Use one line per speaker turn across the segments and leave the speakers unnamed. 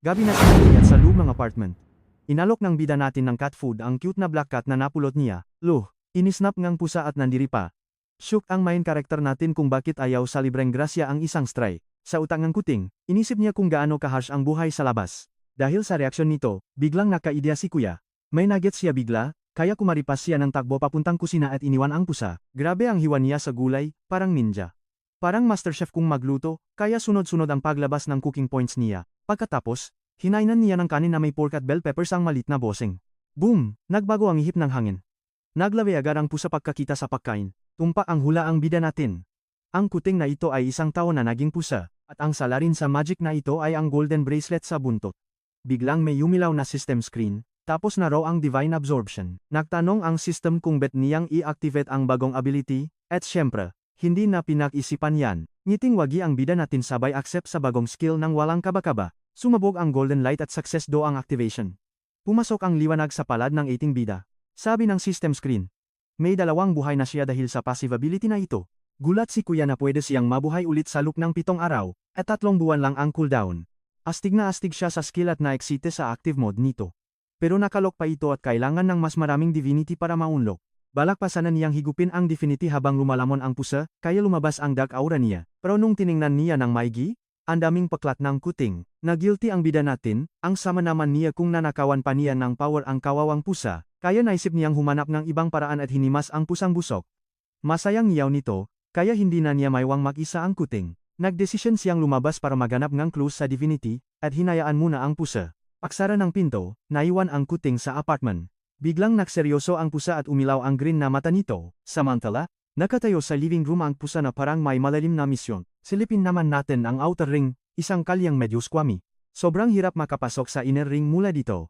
Gabi na siya sa loob ng apartment. Inalok ng bida natin ng cat food ang cute na black cat na napulot niya. Loh, inisnap ngang pusa at nandiri pa. Shook ang main karakter natin kung bakit ayaw sa libreng grasya ang isang stray. Sa utak ng kuting, inisip niya kung gaano ka-harsh ang buhay sa labas. Dahil sa reaksyon nito, biglang nakaidea si kuya. May nuggets siya bigla, kaya kumaripas siya ng takbo papuntang kusina at iniwan ang pusa. Grabe ang hiwa niya sa gulay, parang ninja. Parang masterchef kung magluto, kaya sunod-sunod ang paglabas ng cooking points niya. Pagkatapos, hinainan niya ng kanin na may pork at bell peppers ang malit na boseng. Boom! Nagbago ang ihip ng hangin. Naglawi agad ang pusa pagkakita sa pagkain. Tumpa ang hula ang bida natin. Ang kuting na ito ay isang tao na naging pusa, at ang salarin sa magic na ito ay ang golden bracelet sa buntot. Biglang may umilaw na system screen, tapos na raw ang divine absorption. Nagtanong ang system kung bet niyang i-activate ang bagong ability, at syempre, hindi na pinag-isipan yan. Ngiting wagi ang bida natin sabay accept sa bagong skill ng walang kaba-kaba. Sumabog ang golden light at success do ang activation. Pumasok ang liwanag sa palad ng 18 bida. Sabi ng system screen. May dalawang buhay na siya dahil sa passive ability na ito. Gulat si kuya na pwede siyang mabuhay ulit sa loop ng 7 araw, at 3 buwan lang ang cooldown. Astig na astig siya sa skill at na-excite sa active mode nito. Pero nakalok pa ito at kailangan ng mas maraming divinity para maunlock. Balak pa sana niyang higupin ang divinity habang lumalamon ang pusa, kaya lumabas ang dark aura niya. Pero nung tiningnan niya ng maigi, ang daming paklat ng kuting. Na guilty ang bida natin, ang sama naman niya kung nanakawan pa niya ng power ang kawawang pusa, kaya naisip niyang humanap ng ibang paraan at hinimas ang pusang busok. Masayang niyaw nito, kaya hindi na niya maywang mag-isa ang kuting. Nagdesisyon siyang lumabas para maganap ng clues sa divinity, at hinayaan muna ang pusa. Pagsara ng pinto, naiwan ang kuting sa apartment. Biglang nagseryoso ang pusa at umilaw ang green na mata nito. Samantala, nakatayo sa living room ang pusa na parang may malalim na misyon. Silipin naman natin ang outer ring, isang kalyang medyo squammy. Sobrang hirap makapasok sa inner ring mula dito.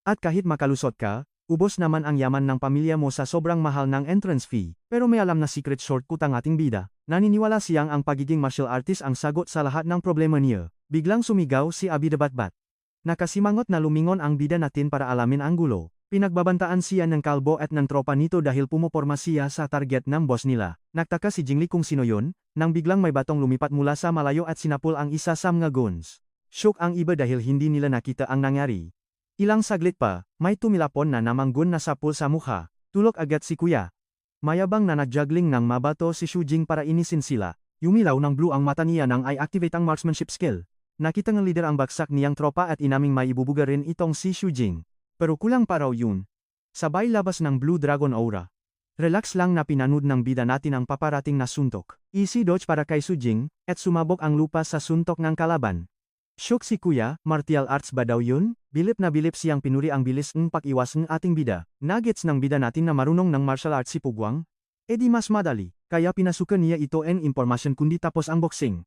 At kahit makalusot ka, ubos naman ang yaman ng pamilya mo sa sobrang mahal ng entrance fee. Pero may alam na secret shortcut ang ating bida. Naniniwala siyang ang pagiging martial artist ang sagot sa lahat ng problema niya. Biglang sumigaw si Abidabatbat. Nakasimangot na lumingon ang bida natin para alamin ang gulo. Pinagbabantaan siya ng kalbo at ng tropa nito dahil pumoporma siya sa target ng boss nila. Nagtaka si Jingli kung sino yon, nang biglang may batong lumipat mula sa malayo at sinapul ang isa sa mga goons. Shock ang iba dahil hindi nila nakita ang nangyari. Ilang saglit pa, may tumilapon na namang gun na sapul sa mukha. Tulok agad si kuya. Mayabang na nagjuggling ng mabato si Shujing para inisin sila. Yumilaw ng blue ang mata niya nang ay activate ang marksmanship skill. Nakita ng leader ang bagsak niyang tropa at inaming may ibubuga rin itong si Shujing. Pero kulang pa raw yun. Sabay labas ng Blue Dragon Aura. Relax lang na pinanood ng bida natin ang paparating na suntok. Easy dodge para kay Shujing, at sumabog ang lupa sa suntok ng kalaban. Shock si kuya, martial arts ba daw yun? Bilip na bilip siyang pinuri ang bilis ng pag-iwas ng ating bida. Nuggets ng bida natin na marunong ng martial arts si Pugwang? E di mas madali, kaya pinasukan niya ito en information kundi tapos ang boxing.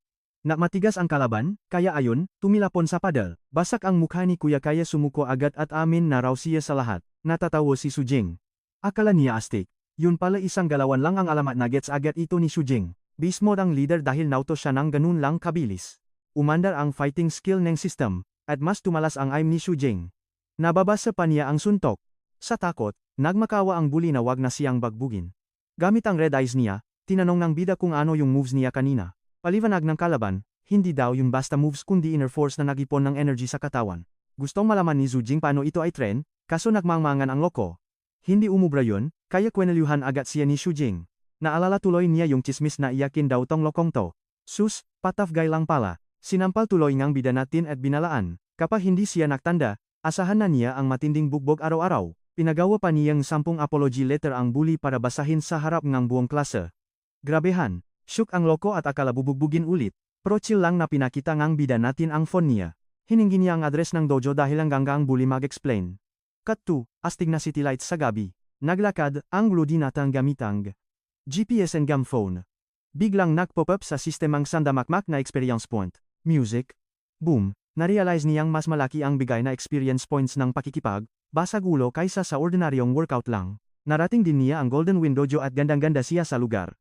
Na matigas ang kalaban, kaya ayon, tumilapon sa paddle. Basak ang mukha ni kuya kaya sumuko agad at amin na raw siya sa lahat. Natatawa si Shujing. Akala niya astig. Yun pala isang galawan lang ang alamat nuggets agad ito ni Shujing. Beast mode ang leader dahil nauto siya ng ganun lang kabilis. Umandar ang fighting skill ng system, at mas tumalas ang aim ni Shujing. Nababasa pa niya ang suntok. Sa takot, nagmakawa ang bully na wag na siyang bagbugin. Gamit ang red eyes niya, tinanong ng bida kung ano yung moves niya kanina. Paliwanag ng kalaban, hindi daw yung basta moves kundi inner force na nag-ipon ng energy sa katawan. Gustong malaman ni Shujing paano ito ay trend, kaso nagmangmangan ang loko. Hindi umubra yun, kaya kwenelyuhan agad siya ni Shujing. Naalala tuloy niya yung chismis na iyakin daw tong lokong to. Sus, pataf guy lang pala. Sinampal tuloy ngang bida natin at binalaan. Kapag hindi siya nagtanda, asahan na niya ang matinding bugbog araw-araw. Pinagawa pa niyang 10 apology letter ang bully para basahin sa harap ng buong klase. Grabehan. Shook ang loko at akala bubugbugin ulit. Pro chill lang na pinakita ngang bida natin ang phone niya. Hiningi niya ang address ng dojo dahil hanggang ang bully mag-explain. Cut 2, astig na city lights sa gabi. Naglakad, ang gludi natang gamitang GPS and gam phone. Biglang nagpop up sa sistem ang sandamakmak na experience point. Music. Boom. Narealize niyang mas malaki ang bigay na experience points ng pakikipag, basag ulo kaysa sa ordinaryong workout lang. Narating din niya ang Golden Wind Dojo at gandang-ganda siya sa lugar.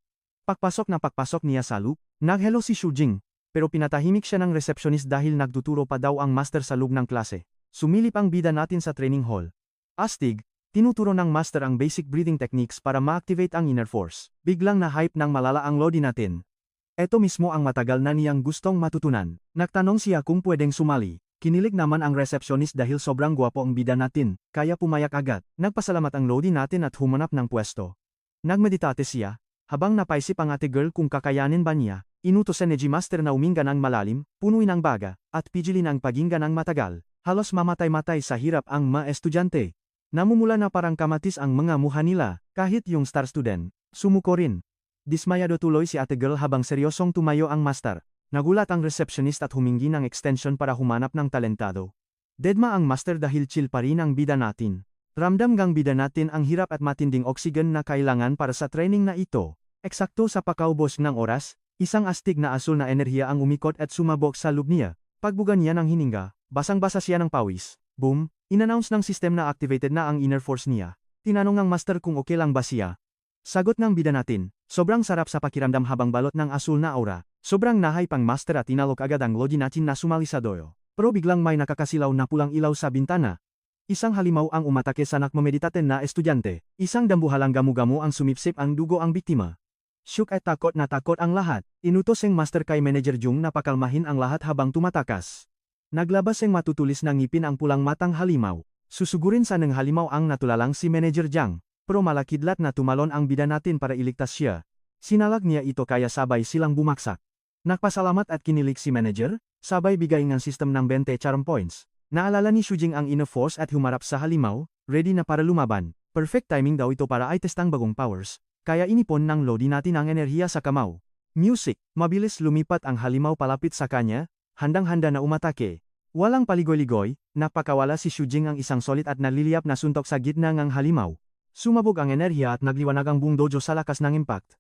Pagpasok niya sa loop, nag-hello si Shujing, pero pinatahimik siya ng receptionist dahil nagtuturo pa daw ang master sa loob ng klase. Sumilip ang bida natin sa training hall. Astig, tinuturo ng master ang basic breathing techniques para ma-activate ang inner force. Biglang na-hype ng malala ang lodi natin. Ito mismo ang matagal na niyang gustong matutunan. Nagtanong siya kung pwedeng sumali. Kinilig naman ang receptionist dahil sobrang gwapo ang bida natin, kaya pumayak agad. Nagpasalamat ang Lodi natin at humanap ng pwesto. Nagmeditate siya, habang napaisip ang ate girl kung kakayanin ba niya, inutos sa Neji Master na uminga ng malalim, punuin ang baga, at pigilin ang paghinga ng matagal. Halos mamatay-matay sa hirap ang mga estudyante. Namumula na parang kamatis ang mga mukha nila, kahit yung star student, sumuko rin. Dismayado tuloy si ate girl habang seryosong tumayo ang master. Nagulat ang receptionist at humingi ng extension para humanap ng talentado. Dedma ang master dahil chill pa rin ang bida natin. Ramdam gang bida natin ang hirap at matinding oksigen na kailangan para sa training na ito. Eksakto sa pakaubos ng oras, isang astig na asul na enerhiya ang umikot at sumabog sa loob niya. Pagbuga niya ng hininga, basang-basa siya ng pawis. Boom! Inannounce ng system na activated na ang inner force niya. Tinanong ng master kung okay lang ba siya. Sagot ng bida natin, sobrang sarap sa pakiramdam habang balot ng asul na aura. Sobrang nahay pang master at tinalok agad ang Lodi natin na sumali sa doyo. Pero biglang may nakakasilaw na pulang ilaw sa bintana. Isang halimaw ang umatake sa nakmameditaten na estudyante. Isang dambuhalang gamu-gamu ang sumipsip ang dugo ang biktima. Shook at takot na takot ang lahat. Inutos ang master kay Manager Jung na pakalmahin ang lahat habang tumatakas. Naglabas ang matutulis ng ngipin ang pulang matang halimaw. Susugurin sa ng halimaw ang natulalang si Manager Jang. Pero malakidlat na tumalon ang bida natin para iligtas siya. Sinalag niya ito kaya sabay silang bumaksak. Nagpasalamat at kinilig si manager, sabay bigay ng system ng 20 charm points. Naalala ni Shujing ang inner force at humarap sa halimaw, ready na para lumaban. Perfect timing daw ito para i-test ang bagong powers, kaya inipon ng Lodi natin ang enerhiya sa kamao. Music, mabilis lumipat ang halimaw palapit sa kanya, handang-handa na umatake. Walang paligoy-ligoy, napakawala si Shujing ang isang solid at naliliyap na suntok sa gitna ng halimaw. Sumabog ang enerhiya at nagliwanag ang buong dojo sa lakas ng impact.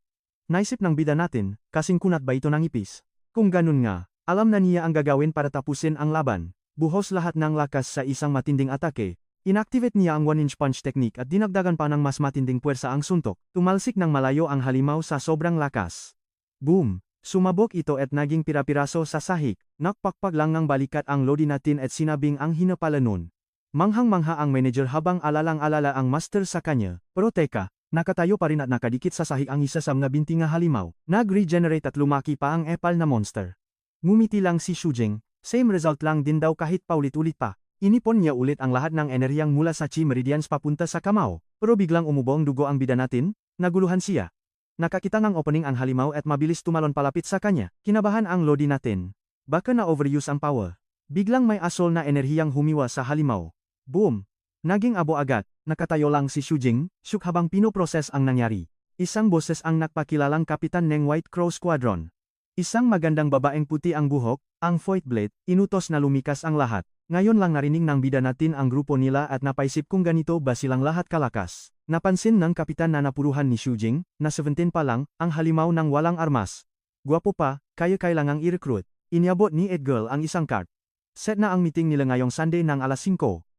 Naisip ng bida natin, kasing kunat ba ito ng ipis? Kung ganun nga, alam na niya ang gagawin para tapusin ang laban. Buhos lahat ng lakas sa isang matinding atake. Inactivate niya ang 1-inch punch technique at dinagdagan pa ng mas matinding puwersa ang suntok. Tumalsik ng malayo ang halimaw sa sobrang lakas. Boom! Sumabog ito at naging pirapiraso sa sahig. Nakpakpag lang ng balikat ang Lodi natin at sinabing ang hinapala nun. Manghang-mangha ang manager habang alalang-alala ang master sa kanya. Pero teka, nakatayo pa rin at nakadikit sa sahig ang isa sa mga binti nga halimaw. Nag-regenerate at lumaki pa ang epal na monster. Ngumiti lang si Shujing, same result lang din daw kahit paulit-ulit pa. Inipon niya ulit ang lahat ng enerhiyang mula sa chi meridians papunta sa kamao. Pero biglang umubong dugo ang bida natin, naguluhan siya. Nakakita ng opening ang halimaw at mabilis tumalon palapit sa kanya. Kinabahan ang Lodi natin. Baka na-overuse ang power. Biglang may asol na enerhiyang humiwa sa halimaw. Boom! Naging abo agad, nakatayo lang si Shujing, shook habang pinoproses ang nangyari. Isang boses ang nagpakilalang kapitan ng White Crow Squadron. Isang magandang babaeng puti ang buhok, ang Void Blade, inutos na lumikas ang lahat. Ngayon lang narinig ng bida natin ang grupo nila at napaisip kung ganito ba silang lahat kalakas. Napansin ng kapitan na napuruhan ni Shujing, na 17 pa lang, ang halimaw ng walang armas. Gwapo pa, kaya kailangang i-recruit. Iniabot ni Edgirl ang isang card. Set na ang meeting nila ngayong Sunday ng alas 5.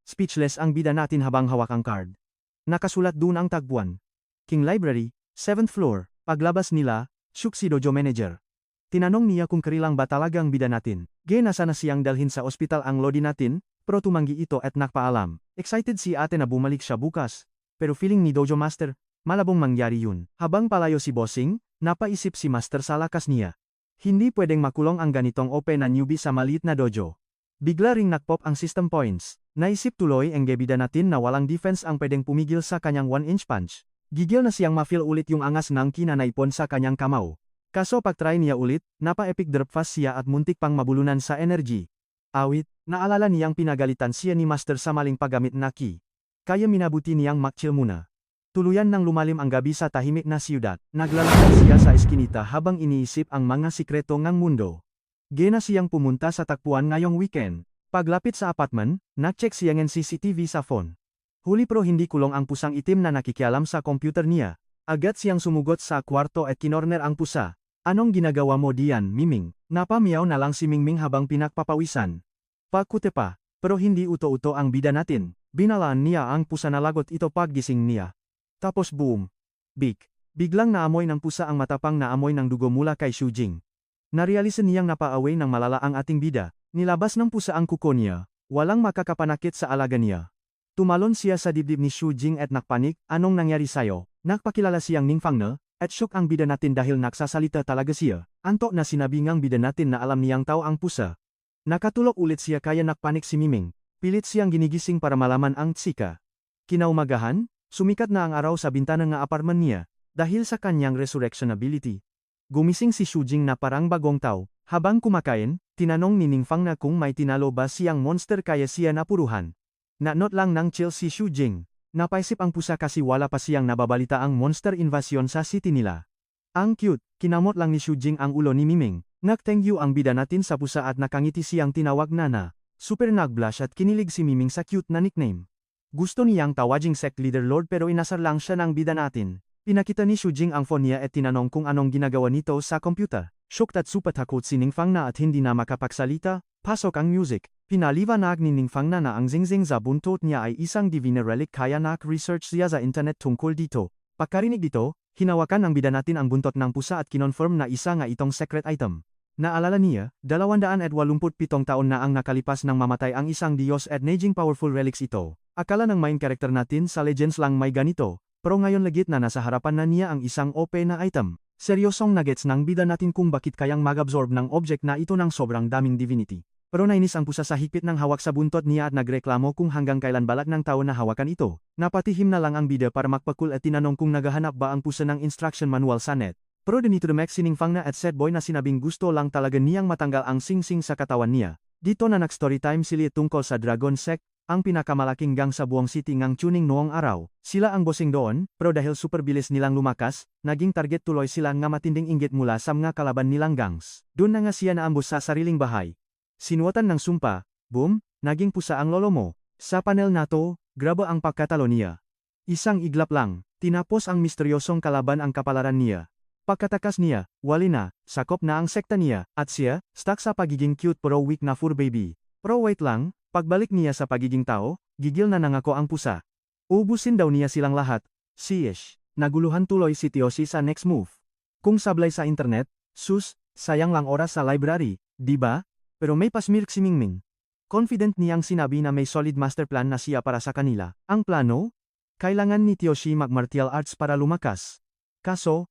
Speechless ang bida natin habang hawak ang card. Nakasulat doon ang tagpuan. King Library, 7th floor. Paglabas nila, shook si dojo manager. Tinanong niya kung karilang ba talagang bida natin. Nasa na siyang dalhin sa ospital ang Lodi natin, pero tumanggi ito at nakpaalam. Excited si ate na bumalik siya bukas. Pero feeling ni dojo master, malabong mangyari yun. Habang palayo si bossing, napaisip si master sa lakas niya. Hindi pwedeng makulong ang ganitong open na newbie sa maliit na dojo. Bigla ring nakpop ang system points. Naisip tuloy ang gebida natin na walang defense ang pwedeng pumigil sa kanyang 1-inch punch. Gigil na siyang ma-feel ulit yung angas ng kinanaipon sa kanyang kamao. Kaso pag-try niya ulit, napa-epic drop fast siya at muntik pang mabulunan sa energy. Awit, naalala niyang pinagalitan siya ni Master sa maling paggamit na ki. Kaya minabuti niyang mag-chill muna. Tuluyan nang lumalim ang gabi sa tahimik na siyudad. Naglalakad siya sa eskinita habang iniisip ang mga sikreto ng mundo. Gena siyang pumunta sa takpuan ngayong weekend. Paglapit sa apartment, nak-check siya ng CCTV sa phone. Huli pero hindi kulong ang pusang itim na nakikialam sa computer niya. Agad siyang sumugot sa kwarto at kinorner ang pusa. Anong ginagawa mo diyan, Miming? Napamiyaw na lang si Mingming habang pinakpapawisan. Pakute pa, pero hindi uto-uto ang bida natin. Binalaan niya ang pusa na lagot ito paggising niya. Tapos boom. Biglang naamoy ng pusa ang matapang na amoy ng dugo mula kay Shujing. Narealisan niyang napaaway ng malala ang ating bida. Nilabas ng pusa ang kuko niya. Walang makakapanakit sa alaga niya. Tumalon siya sa dibdib ni Shujing at nakpanik. Anong nangyari sayo? Nakpakilala siyang Ningfang na, at shook ang bida natin dahil nagsasalita talaga siya. Antok na sinabi ngang bida natin na alam niyang tao ang pusa. Nakatulog ulit siya kaya nakpanik si Miming. Pilit siyang ginigising para malaman ang tsika. Kinaumagahan, sumikat na ang araw sa bintana ng apartment niya, dahil sa kanyang resurrection ability. Gumising si Shujing na parang bagong tao. Habang kumakain, tinanong ni Ningfang na kung may tinalo ba siyang monster kaya siya napuruhan. Na-note lang ng chill si Shujing. Napaisip ang pusa kasi wala pa siyang nababalita ang monster invasion sa city nila. Ang cute, kinamot lang ni Shujing ang ulo ni Miming. Nag-thank you ang bida natin sa pusa at nakangiti siyang tinawag na. Super nag-blush at kinilig si Miming sa cute na nickname. Gusto niyang tawaging sect leader lord pero inasar lang siya ng bida natin. Pinakita ni Shujing ang phone niya at tinanong kung anong ginagawa nito sa computer. Shocked at super takot si Ningfang na at hindi na makapagsalita. Pasok ang music. Pinaliwanag ni Ningfang na ang zingzing sa buntot niya ay isang divine relic kaya nak-research siya sa internet tungkol dito. Pagkarinig dito, hinawakan ng bida natin ang buntot ng pusa at kinonfirm na isa nga itong secret item. Naalala niya, 287 taon na ang nakalipas nang mamatay ang isang Diyos at naging powerful relics ito. Akala ng main character natin sa Legends lang may ganito, pero ngayon legit na nasa harapan na niya ang isang OP na item. Seryosong nuggets ng bida natin kung bakit kayang mag-absorb ng object na ito ng sobrang daming divinity. Pero nainis ang pusa sa higpit ng hawak sa buntot niya at nagreklamo kung hanggang kailan balak ng tao na hawakan ito. Napatihim na lang ang bida para makpakul at tinanong kung naghahanap ba ang pusa ng instruction manual sa net. Pero dinito demek si Ningfang na at set boy na sinabing gusto lang talaga niyang matanggal ang sing-sing sa katawan niya. Dito na nag-story time sila tungkol sa Dragon Sect, ang pinakamalaking gang sa buong city ngang tuning noong araw. Sila ang bossing doon, pero dahil super bilis nilang lumakas, naging target tuloy sila nga matinding inggit mula sa mga kalaban nilang gangs. Doon na nga siya naambos sa sariling bahay. Sinuwatan ng sumpa, boom, naging pusa ang lolo mo. Sa panel na to, grabe ang pagkatalo niya. Isang iglap lang, tinapos ang misteryosong kalaban ang kapalaran niya. Pagkatakas niya, wali na, sakop na ang sekta niya, at siya, stuck sa pagiging cute pero weak na fur baby. Pero wait lang, pagbalik niya sa pagiging tao, gigil na nangako ang pusa. Ubusin daw niya silang lahat. Sheesh, naguluhan tuloy si Tioshi sa next move. Kung sablay sa internet, sus, sayang lang oras sa library, di ba? Pero may pasmirk si Mingming. Confident niyang sinabi na may solid master plan na siya para sa kanila. Ang plano? Kailangan ni Tioshi mag-martial arts para lumakas. Kaso,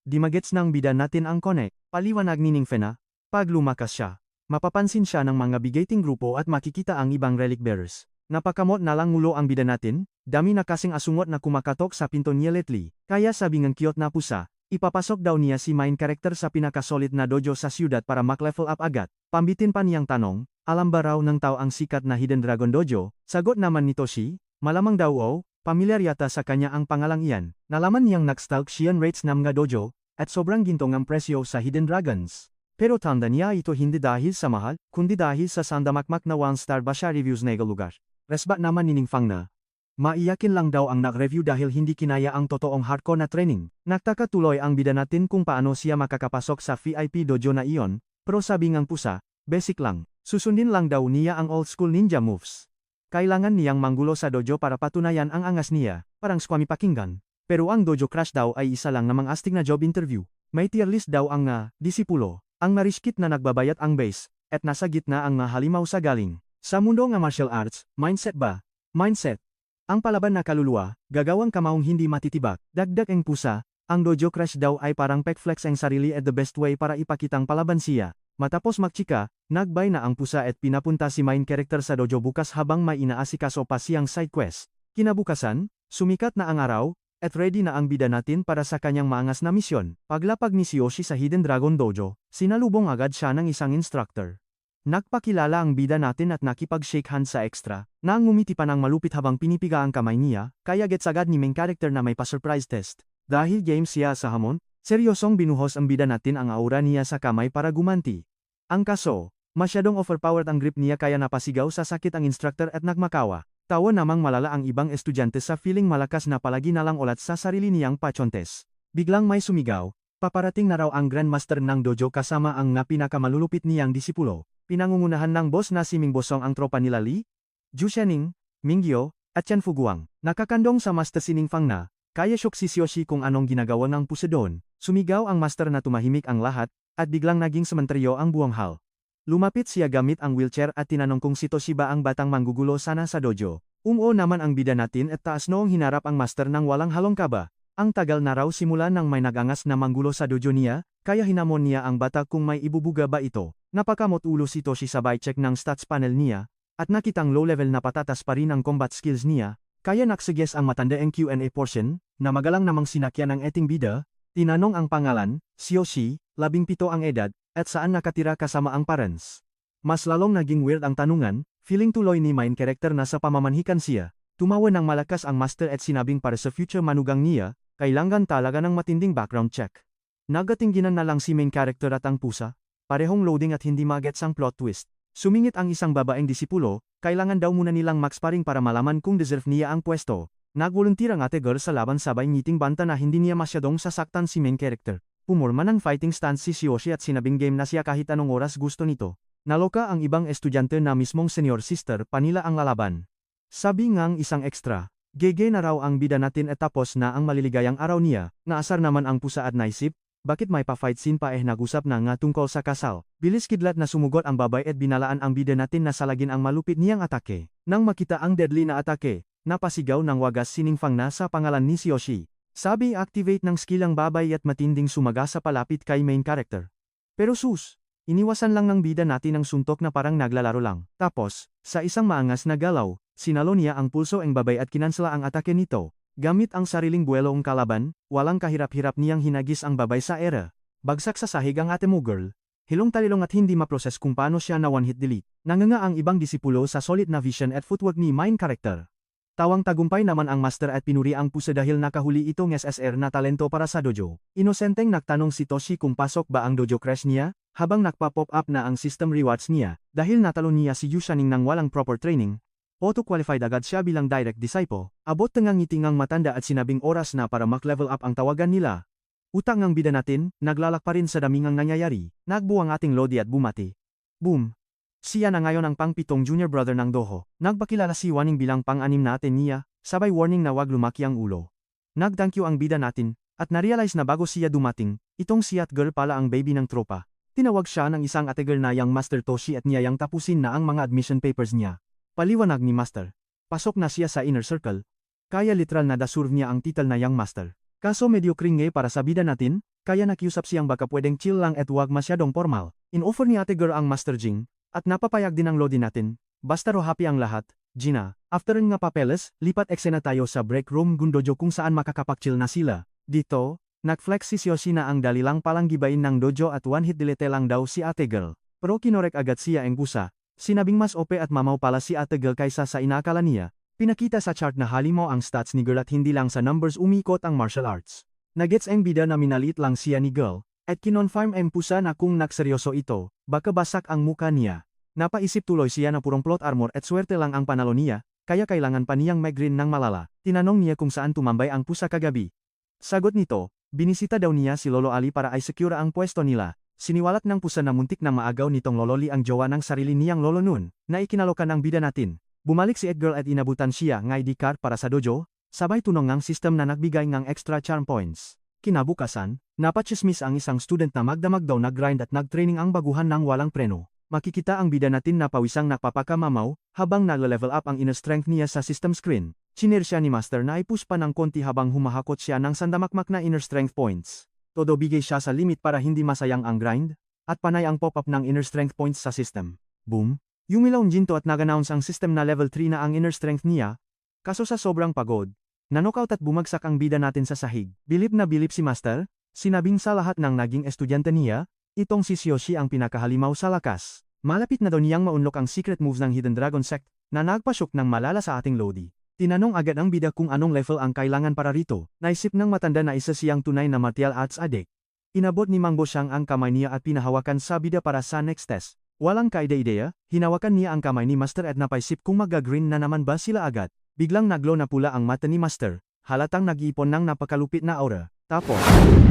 di magets ng bida natin ang connect. Paliwanag ni Ningfen na, pag lumakas siya, mapapansin siya ng mga bigating grupo at makikita ang ibang relic bearers. Napakamot na lang ngulo ang bida natin, dami na kasing asungot na kumakatok sa pinto niya lately. Kaya sabi ng cute na pusa, ipapasok daw niya si main character sa pinakasolid na dojo sa siyudad para mak-level up agad. Pambitin pa niyang tanong, alam ba raw ng tao ang sikat na Hidden Dragon Dojo? Sagot naman ni Toshi, malamang daw pamilyar yata sa kanya ang pangalang iyan. Nalaman niyang nag-stalk siyan rates ng mga dojo, at sobrang gintong ang presyo sa Hidden Dragons. Pero tanda niya ito hindi dahil sa mahal, kundi dahil sa sandamakmak na 1-star ba siya reviews na lugar. Resbat naman ni Ningfang na, maiyakin lang daw ang nag-review dahil hindi kinaya ang totoong hardcore na training. Nagtaka tuloy ang bida natin kung paano siya makakapasok sa VIP dojo na iyon, pero sabi ngang pusa, basic lang, susundin lang daw niya ang old school ninja moves. Kailangan niyang manggulo sa dojo para patunayan ang angas niya, parang squammy pakinggan. Pero ang dojo crash daw ay isa lang namang astig na job interview. May tier list daw ang disipulo, ang mariskit na nagbabayat ang base, at nasa gitna ang halimaw sa galing. Sa mundo nga martial arts, mindset ba? Mindset. Ang palaban na kaluluwa, gagawang kamaong hindi matitibak, dagdag ang pusa, ang dojo crash daw ay parang pek-flex ang sarili at the best way para ipakitang palaban siya. Matapos magchika, nagbay na ang pusa at pinapunta si main character sa dojo bukas habang may inaasikaso pa siyang side quest. Kinabukasan, sumikat na ang araw, at ready na ang bida natin para sa kanyang maangas na misyon. Paglapag ni Yoshi sa Hidden Dragon Dojo, sinalubong agad siya ng isang instructor. Nagpakilala ang bida natin at nakipag-shake hands sa extra, na ngumiti pa ng malupit habang pinipiga ang kamay niya, kaya gets agad ni main character na may pa-surprise test. Dahil game siya sa hamon, seryosong binuhos ang bida natin ang aura niya sa kamay para gumanti. Ang kaso, masyadong overpowered ang grip niya kaya napasigaw sa sakit ang instructor at nagmakawa. Tawa namang malala ang ibang estudyante sa feeling malakas na palagi nalang ulat sa sarili niyang pachontes. Biglang may sumigaw, paparating na raw ang grandmaster ng dojo kasama ang pinakamalulupit niyang disipulo. Pinangungunahan ng boss na si Ming Bosong ang tropa nila Li, Ju Shening, Minggyo, at Chen Fuguang. Nakakandong sa master si Ningfang na, kaya shock si Yoshi kung anong ginagawa ng pusa doon. Sumigaw ang master na tumahimik ang lahat, at biglang naging sementeryo ang buong hall. Lumapit siya gamit ang wheelchair at tinanong kung si Toshi ba ang batang manggugulo sana sa dojo. Naman ang bida natin at taas noong hinarap ang master ng walang halong kaba. Ang tagal na raw simula nang may nagangas na manggulo sa dojo niya, kaya hinamon niya ang bata kung may ibubuga ba ito. Napakamot ulo si Toshi sabay check ng stats panel niya, at nakitang low level na patatas pa rin ang combat skills niya, kaya naksuggest ang matanda ang Q&A portion, na magalang namang sinakyan ng eting bida, tinanong ang pangalan, si Yoshi, 17 ang edad, at saan nakatira kasama ang parents. Mas lalong naging weird ang tanungan, feeling tuloy ni main character na sa pamamanhikan siya, tumawa ng malakas ang master at sinabing para sa future manugang niya, kailangan talaga ng matinding background check. Nagatingginan na lang si main character at ang pusa, parehong loading at hindi magets ang plot twist. Sumingit ang isang babaeng disipulo, kailangan daw muna nilang max paring para malaman kung deserve niya ang pwesto. Nag-volunteer ang ate girl sa laban sabay ngiting banta na hindi niya masyadong sasaktan si main character. Pumorma ng fighting stance si Yoshi at sinabing game na siya kahit anong oras gusto nito. Naloka ang ibang estudyante na mismong senior sister pa nila ang lalaban. Sabi ngang isang extra, gege na raw ang bida natin at tapos na ang maliligayang araw niya, naasar naman ang pusa at naisip, bakit may pa-fight scene pa nag-usap na nga tungkol sa kasal. Bilis kidlat na sumugot ang babay at binalaan ang bida natin na salagin ang malupit niyang atake. Nang makita ang deadly na atake, napasigaw ng wagas siningfang na sa pangalan ni Yoshi. Sabi activate ng skill ang babay at matinding sumaga sa palapit kay main character. Pero sus, iniwasan lang ng bida natin ang suntok na parang naglalaro lang. Tapos, sa isang maangas na galaw, sinalo niya ang pulso ang babay at kinansela ang atake nito. Gamit ang sariling buwelo ang kalaban, walang kahirap-hirap niyang hinagis ang babay sa era. Bagsak sa sahig ang ate mo girl. Hilong-talilong at hindi maproses kung paano siya na one-hit delete. Nanganga ang ibang disipulo sa solid na vision at footwork ni main character. Tawang tagumpay naman ang master at pinuri ang pusa dahil nakahuli itong SSR na talento para sa dojo. Inosenteng nagtanong si Toshi kung pasok ba ang dojo crash niya, habang nagpa-pop up na ang system rewards niya, dahil natalo niya si Yushaning ng walang proper training. Auto-qualified agad siya bilang direct disciple. Abot tengang ngitingang matanda at sinabing oras na para mak-level up ang tawagan nila. Utang ang bida natin, naglalak pa rin sa damingang nangyayari, nagbuwang ating lodi at bumati. Boom! Siya na ngayon ang pang-pitong junior brother ng Doho. Nagpakilala si Waning bilang pang-anim natin niya, sabay warning na wag lumaki ang ulo. Nag-thank you ang bida natin, at na-realize na bago siya dumating, itong siat girl pala ang baby ng tropa. Tinawag siya ng isang ate girl na yang Master Toshi at niyayang tapusin na ang mga admission papers niya. Paliwanag ni Master. Pasok na siya sa inner circle. Kaya literal na deserve niya ang title na Young Master. Kaso medyo kringe para sa bida natin, kaya nakiusap siyang baka pwedeng chill lang at wag masyadong formal. In-offer ni ate girl ang Master Jing, at napapayag din ang lodi natin. Basta ro happy ang lahat. Gina, after nga papeles, lipat eksena tayo sa break room gundojo kung saan makakapag-chill na sila. Dito, nag-flex si Yoshi na ang dali lang palang gibain ng dojo at one-hit delete lang daw si ate girl. Pero kinorek agad siya ang pusa. Sinabing mas OP at mamaw pala si ate girl kaysa sa inaakala niya. Pinakita sa chart na halimaw ang stats ni girl at hindi lang sa numbers umikot ang martial arts. Nagets ang bida na minalit lang siya ni girl, at kinonfirm ang pusa na kung nakseryoso ito, baka basak ang muka niya. Napaisip tuloy siya na purong plot armor at swerte lang ang panalo niya, kaya kailangan pa niyang mag-green ng malala. Tinanong niya kung saan tumambay ang pusa kagabi. Sagot nito, binisita daw niya si Lolo Ali para i-secure ang pwesto nila. Siniwalat ng pusa na muntik na maagaw nitong lololi ang jowa ng sarili niyang lolo nun, na ikinalokan ng bida natin. Bumalik si Edgirl at inabutan siya ng ID card para sa dojo, sabay tunong ng system na nagbigay ng extra charm points. Kinabukasan, napachismis ang isang student na magdamag daw nag-grind at nag-training ang baguhan ng walang preno. Makikita ang bida natin na pawisang nagpapakamamaw, habang nag-level up ang inner strength niya sa system screen. Chinir siya ni Master na ipush pa ng konti habang humahakot siya ng sandamakmak na inner strength points. Todo bigay siya sa limit para hindi masayang ang grind, at panay ang pop-up ng inner strength points sa system. Boom! Yumilaw Jinto at nag-announce ang system na level 3 na ang inner strength niya, kaso sa sobrang pagod, nanockout at bumagsak ang bida natin sa sahig. Bilip na bilip si Master, sinabing sa lahat ng naging estudyante niya, itong si Yoshi ang pinakahalimaw sa lakas. Malapit na daw niyang maunlock ang secret moves ng Hidden Dragon Sect, na nagpasyok ng malala sa ating lodi. Tinanong agad ang bida kung anong level ang kailangan para rito. Naisip ng matanda na isa siyang tunay na martial arts addict. Inabot ni Mang Bosyang ang kamay niya at pinahawakan sa bida para sa next test. Walang kaide-ideya, hinawakan niya ang kamay ni Master at napaisip kung mag-green na naman ba sila agad. Biglang naglo na pula ang mata ni Master, halatang nag-iipon ng napakalupit na aura. Tapos,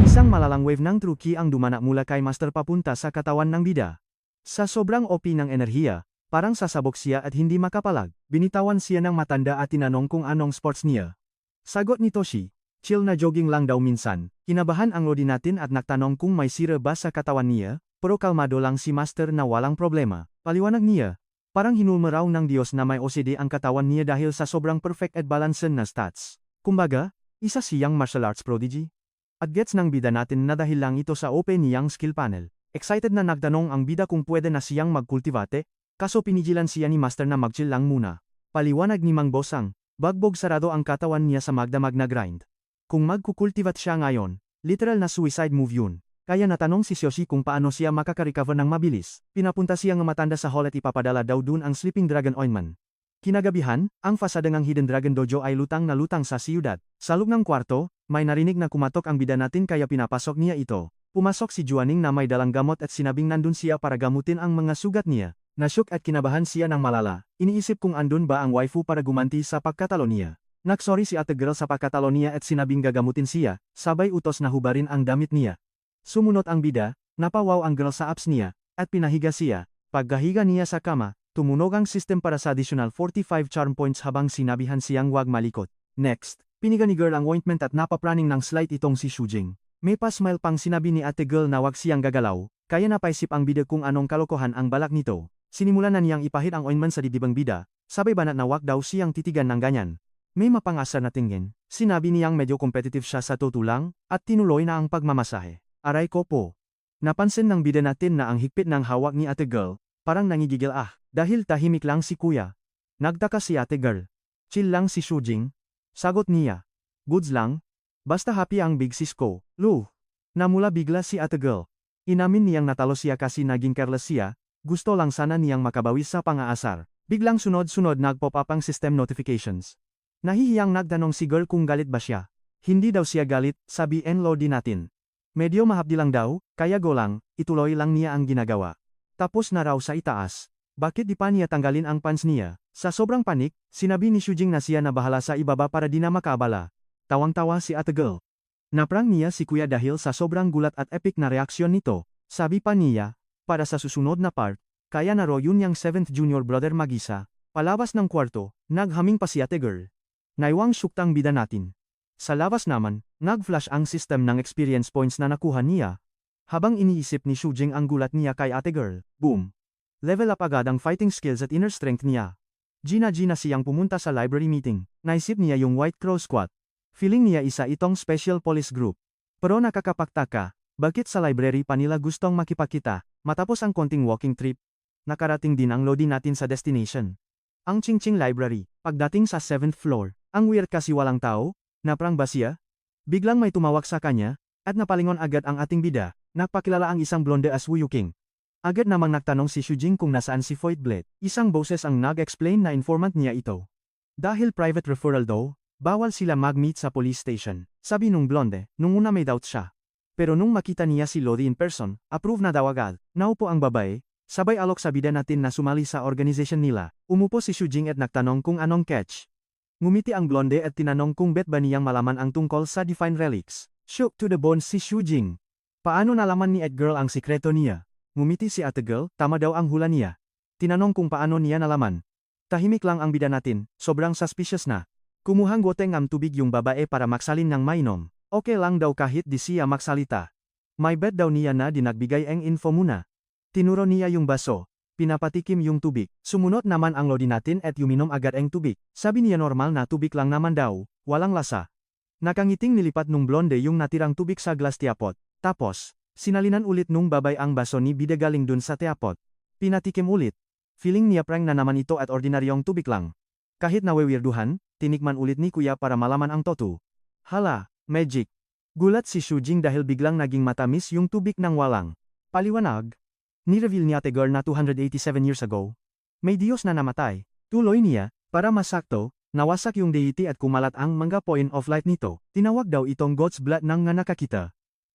isang malalang wave ng true ki ang dumana mula kay Master papunta sa katawan ng bida. Sa sobrang OP ng enerhiya, parang sasabog siya at hindi makapalag. Binitawan siya ng matanda at tinanong kung anong sports niya. Sagot ni Toshi, chill na jogging lang daw minsan. Kinabahan ang lodi natin at nagtanong kung may sira ba sa katawan niya, pero kalmado lang si Master na walang problema. Paliwanag niya, parang hinulma raw ng Diyos na may OCD ang katawan niya dahil sa sobrang perfect at balanced na stats. Kumbaga, isa siyang martial arts prodigy. At gets ng bida natin na dahil lang ito sa open niyang skill panel. Excited na nagtanong ang bida kung pwede na siyang magkultivate, kaso pinigilan siya ni Master na mag-chill lang muna. Paliwanag ni Mang Bosang, bagbog sarado ang katawan niya sa magdamag na grind. Kung magkukultivate siya ngayon, literal na suicide move yun. Kaya natanong si Xiaoxi kung paano siya makaka-recover ng mabilis. Pinapunta siya ng matanda sa hall at ipapadala daw dun ang Sleeping Dragon Ointment. Kinagabihan, ang fasada ng Hidden Dragon Dojo ay lutang na lutang sa siyudad. Sa loob ng kwarto, may narinig na kumatok ang bida natin kaya pinapasok niya ito. Pumasok si Juaning na may dalang gamot at sinabing nandun siya para gamutin ang mga sugat niya. Nasyok at kinabahan siya ng malala. Iniisip kung andun ba ang waifu para gumanti sa pagkatalo niya. Nagsorry si ate girl sa pagkatalo niya at sinabing gagamutin siya, sabay utos na hubarin ang damit niya. Sumunod ang bida, napawaw ang girl sa abs niya, at pinahiga siya. Pagkahiga niya sa kama, tumunog ang system para sa additional 45 charm points habang sinabihan siyang wag malikot. Next, piniga ni girl ang ointment at napapraning ng slight itong si Shujing. May pa-smile pang sinabi ni ate girl na wag siyang gagalaw, kaya napaisip ang bida kung anong kalokohan ang balak nito. Sinimulan na niyang ipahid ang ointment sa dibdibang bida, sabay banat na wag daw siyang titigan ng ganyan. May mapangasar na tingin, sinabi niyang medyo competitive siya sa tutulang, at tinuloy na ang pagmamasahe. Aray ko po. Napansin ng bida natin na ang higpit ng hawak ni ate girl, parang nangigigil dahil tahimik lang si kuya. Nagtaka si ate girl. Chill lang si Shujing. Sagot niya. Goods lang. Basta happy ang big sis ko, Lu. Namula bigla si ate girl. Inamin niyang natalo siya kasi naging careless siya, gusto lang sana niyang makabawi sa pang-aasar. Biglang sunod-sunod nagpop up ang system notifications. Nahihiyang nagtanong si girl kung galit ba siya. Hindi daw siya galit, sabi Lodi natin. Medyo mahapdi lang daw, kaya go lang, ituloy lang niya ang ginagawa. Tapos na raw sa itaas. Bakit di pa niya tanggalin ang pants niya? Sa sobrang panik, sinabi ni Shujing na siya na bahala sa ibaba para di na makaabala. Tawang-tawa si ate girl. Naprang niya si kuya dahil sa sobrang gulat at epic na reaksyon nito. Sabi pa niya, para sa susunod na part, kaya na raw yun yung 7th junior brother mag-isa. Palabas ng kwarto, naghaming pa si ate girl. Naiwang syuktang bida natin. Sa labas naman, nag-flash ang system ng experience points na nakuha niya. Habang iniisip ni Shujing ang gulat niya kay ate girl, boom! Level up agad ang fighting skills at inner strength niya. Gina siyang pumunta sa library meeting. Naisip niya yung White Crow Squad. Feeling niya isa itong special police group. Pero nakakapaktaka, bakit sa library pa nila gustong makipagkita, matapos ang konting walking trip? Nakarating din ang Lodi natin sa destination. Ang Chingching Library, pagdating sa 7th floor, ang weird kasi walang tao, naprang ba siya? Biglang may tumawag sa kanya, at napalingon agad ang ating bida, nagpakilala ang isang blonde as Wu Yuking. Agad namang nagtanong si Shujing kung nasaan si Void Blade, isang boses ang nag-explain na informant niya ito. Dahil private referral daw, bawal sila mag-meet sa police station, sabi nung blonde, nung una may doubt siya. Pero nung makita niya si Lodi in person, approve na daw agad. Naupo ang babae, sabay alok sa bida natin na sumali sa organization nila. Umupo si Shujing at nagtanong kung anong catch. Ngumiti ang blonde at tinanong kung bet ba niyang malaman ang tungkol sa Divine Relics. Shook to the bone si Shujing. Paano nalaman ni Ed Girl ang sikreto niya? Ngumiti si ate girl, tama daw ang hula niya. Tinanong kung paano niya nalaman. Tahimik lang ang bida natin, sobrang suspicious na. Kumuhang goteng ang tubig yung babae para maksalin ng mainom. Okay lang daw kahit di siya maksalita. May bet daw niya na dinagbigay ang info muna. Tinuro niya yung baso. Pinapatikim yung tubig. Sumunod naman ang Lodi natin at yuminom agad ang tubig. Sabi niya normal na tubig lang naman daw, walang lasa. Nakangiting nilipat nung blonde yung natirang tubig sa glass tiapot. Tapos, sinalinan ulit nung babay ang baso ni bida galing dun sa tiapot. Pinatikim ulit. Feeling niya prank na naman ito at ordinaryong tubig lang. Kahit nawewirduhan, tinikman ulit ni kuya para malaman ang totoo. Hala, magic. Gulat si Shujing dahil biglang naging matamis yung tubig ng walang paliwanag. Ni-reveal ni ate girl na 287 years ago. May Diyos na namatay. Tuloy niya, para masakto, nawasak yung deity at kumalat ang mga point of light nito. Tinawag daw itong God's blood ng nga nakakita.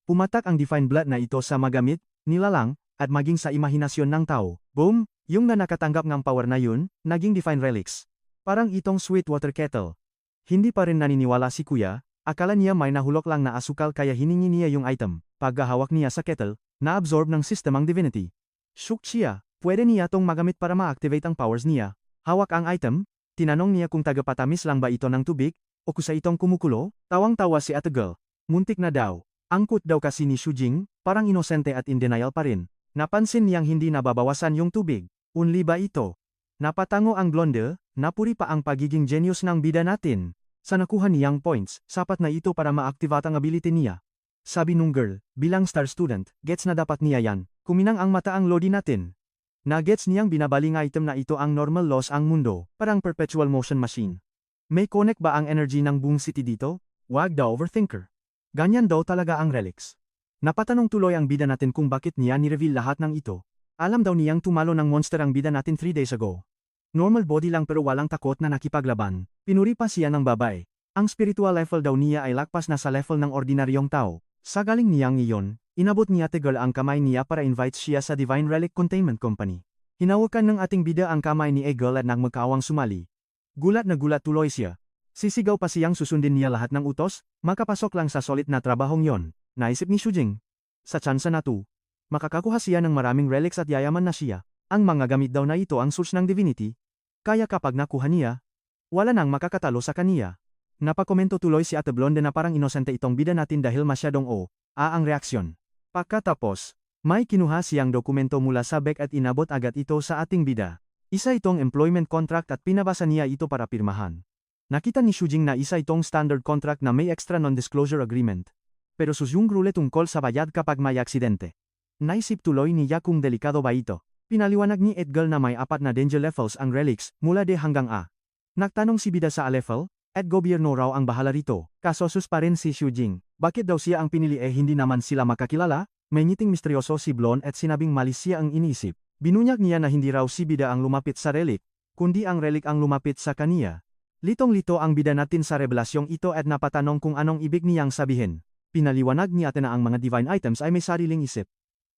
Pumatak ang divine blood na ito sa magamit, nilalang, at maging sa imahinasyon ng tao. Boom! Yung na nakatanggap ng power na yun, naging divine relics. Parang itong sweet water kettle. Hindi pa rin naniniwala si kuya, akala niya may nahulok lang na asukal kaya hiningi niya yung item. Paghahawak niya sa kettle, na-absorb ng system ang divinity. Shook siya, pwede niya tong magamit para ma-activate ang powers niya. Hawak ang item, tinanong niya kung tagapatamis lang ba ito ng tubig, o kusa itong kumukulo, tawang-tawa si ate girl. Muntik na daw. Angkut daw kasi ni Shujing, parang inosente at in denial pa rin. Napansin niyang hindi nababawasan yung tubig. Unli ba ito? Napatango ang blonde, napuri pa ang pagiging genius ng bida natin. Sa nakuha niyang points, sapat na ito para ma-activate ang ability niya. Sabi nung girl, bilang star student, gets na dapat niya yan. Kuminang ang mata ang Lodi natin. Nagets niyang binabaling item na ito ang normal laws ang mundo, parang perpetual motion machine. May connect ba ang energy ng buong city dito? Wag daw overthinker. Ganyan daw talaga ang relics. Napatanong tuloy ang bida natin kung bakit niya ni-reveal lahat ng ito. Alam daw niyang tumalo ng monster ang bida natin 3 days ago. Normal body lang pero walang takot na nakipaglaban. Pinuri pa siya ng babae. Ang spiritual level daw niya ay lakpas na sa level ng ordinaryong tao. Sa galing niyang iyon, inabot niya Tegel ang kamay niya para invite siya sa Divine Relic Containment Company. Hinawakan ng ating bida ang kamay ni Egel at nagmagkawang sumali. Gulat na gulat tuloy siya. Sisigaw pa siyang susundin niya lahat ng utos, makapasok lang sa solid na trabahong yon, naisip ni Shujing. Sa tsansa na to, makakakuha siya ng maraming relics at yayaman na siya. Ang mga gamit daw na ito ang source ng divinity. Kaya kapag nakuha niya, wala nang makakatalo sa kaniya. Napakomento tuloy si Ate Blonde na parang inosente itong bida natin dahil masyadong ang reaksyon. Pagkatapos, may kinuha siyang dokumento mula sa Beck at inabot agad ito sa ating bida. Isa itong employment contract at pinabasa niya ito para pirmahan. Nakita ni Shujing na isa itong standard contract na may extra non-disclosure agreement. Pero susyungrule tungkol sa bayad kapag may aksidente. Naisip tuloy niya kung delikado ba ito. Pinaliwanag ni Edgar na may 4 na danger levels ang relics, mula D hanggang A. Nagtanong si bida sa A level, at gobyerno raw ang bahala rito. Kasosus pa rin si Shujing. Bakit daw siya ang pinili hindi naman sila makakilala? May ngiting misteryoso si Blonde at sinabing malis siya ang inisip. Binunyag niya na hindi raw si bida ang lumapit sa relic, kundi ang relic ang lumapit sa kaniya. Litong-lito ang bida natin sa revelasyong ito at napatanong kung anong ibig niyang sabihin. Pinaliwanag niya na ang mga divine items ay may sariling isip.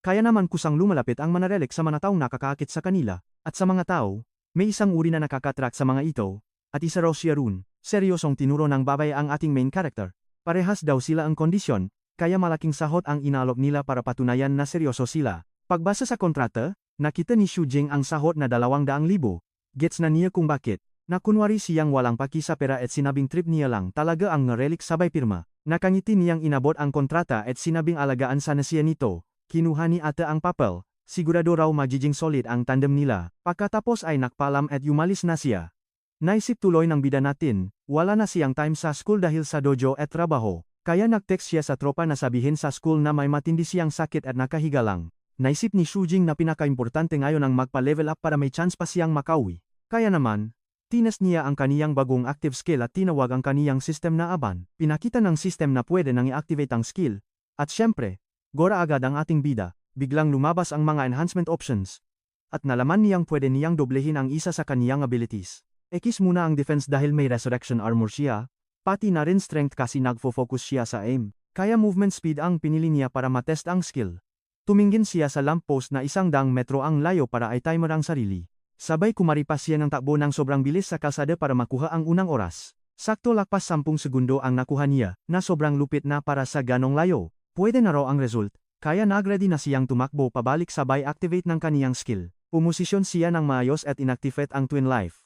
Kaya naman kusang lumalapit ang mga relic sa mga taong nakakaakit sa kanila, at sa mga tao, may isang uri na nakakatrak sa mga ito, at isa raw siya run. Seryosong tinuro ng babae ang ating main character. Parehas daw sila ang kondisyon, kaya malaking sahot ang inalok nila para patunayan na seryoso sila. Pagbasa sa kontrata, nakita ni Shujing ang sahot na 200,000. Gets na niya kung bakit. Nakunwari siyang walang paki sa pera at sinabing trip niya lang talaga ang relic sabay pirma. Nakangiti niyang inabot ang kontrata at sinabing alagaan sana siya nito. Kinuha ni ate ang papel, sigurado raw magiging solid ang tandem nila. Pagkatapos ay nakpalam at yumalis na siya. Naisip tuloy ng bida natin, wala na siyang time sa school dahil sa dojo at trabaho. Kaya nag-text siya sa tropa na sabihin sa school na may matindi siyang sakit at nakahiga lang. Naisip ni Shujing na pinaka-importante ngayon ang magpa-level up para may chance pa siyang makauwi. Kaya naman, tinest niya ang kaniyang bagong active skill at tinawag ang kaniyang system na Aban. Pinakita ng system na pwede nang i-activate ang skill. At syempre, gora agad ang ating bida, biglang lumabas ang mga enhancement options. At nalaman niyang pwede niyang doblehin ang isa sa kaniyang abilities. Ekis muna ang defense dahil may resurrection armor siya, pati na rin strength kasi nagfo-focus siya sa aim. Kaya movement speed ang pinili niya para matest ang skill. Tumingin siya sa lamppost na 100 metro ang layo para ay timer ang sarili. Sabay kumaripas siya ng takbo ng sobrang bilis sa kalsada para makuha ang unang oras. Sakto lakpas 10 segundo ang nakuha niya, na sobrang lupit na para sa ganong layo. Pwede na raw ang result, kaya nag-ready na siyang tumakbo pabalik sabay activate ng kaniyang skill. Pumosisyon siya ng maayos at inactivate ang twin life.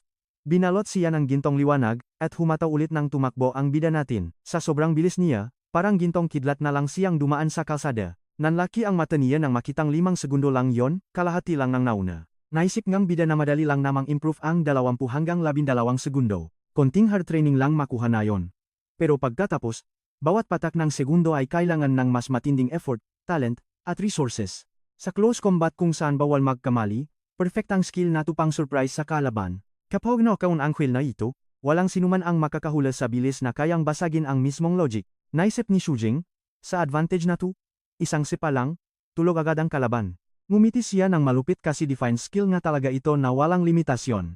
Binalot siya ng gintong liwanag, at humataw ulit ng tumakbo ang bida natin. Sa sobrang bilis niya, parang gintong kidlat na lang siyang dumaan sa kalsada. Nanlaki ang mata niya nang makitang 5 segundo lang yon, kalahati lang ng nauna. Naisip ngang bida na madali lang namang improve ang 20 hanggang 12 segundo. Konting hard training lang makuha na yon. Pero pagkatapos, bawat patak ng segundo ay kailangan ng mas matinding effort, talent, at resources. Sa close combat kung saan bawal magkamali, perfect ang skill na tupang surprise sa kalaban. Kapag knock-down ang quill na ito, walang sinuman ang makakahula sa bilis na kayang basagin ang mismong logic. Naisip ni Shujing, sa advantage na to, isang sipa lang, tulog agad ang kalaban. Ngumiti siya ng malupit kasi defined skill nga talaga ito na walang limitasyon.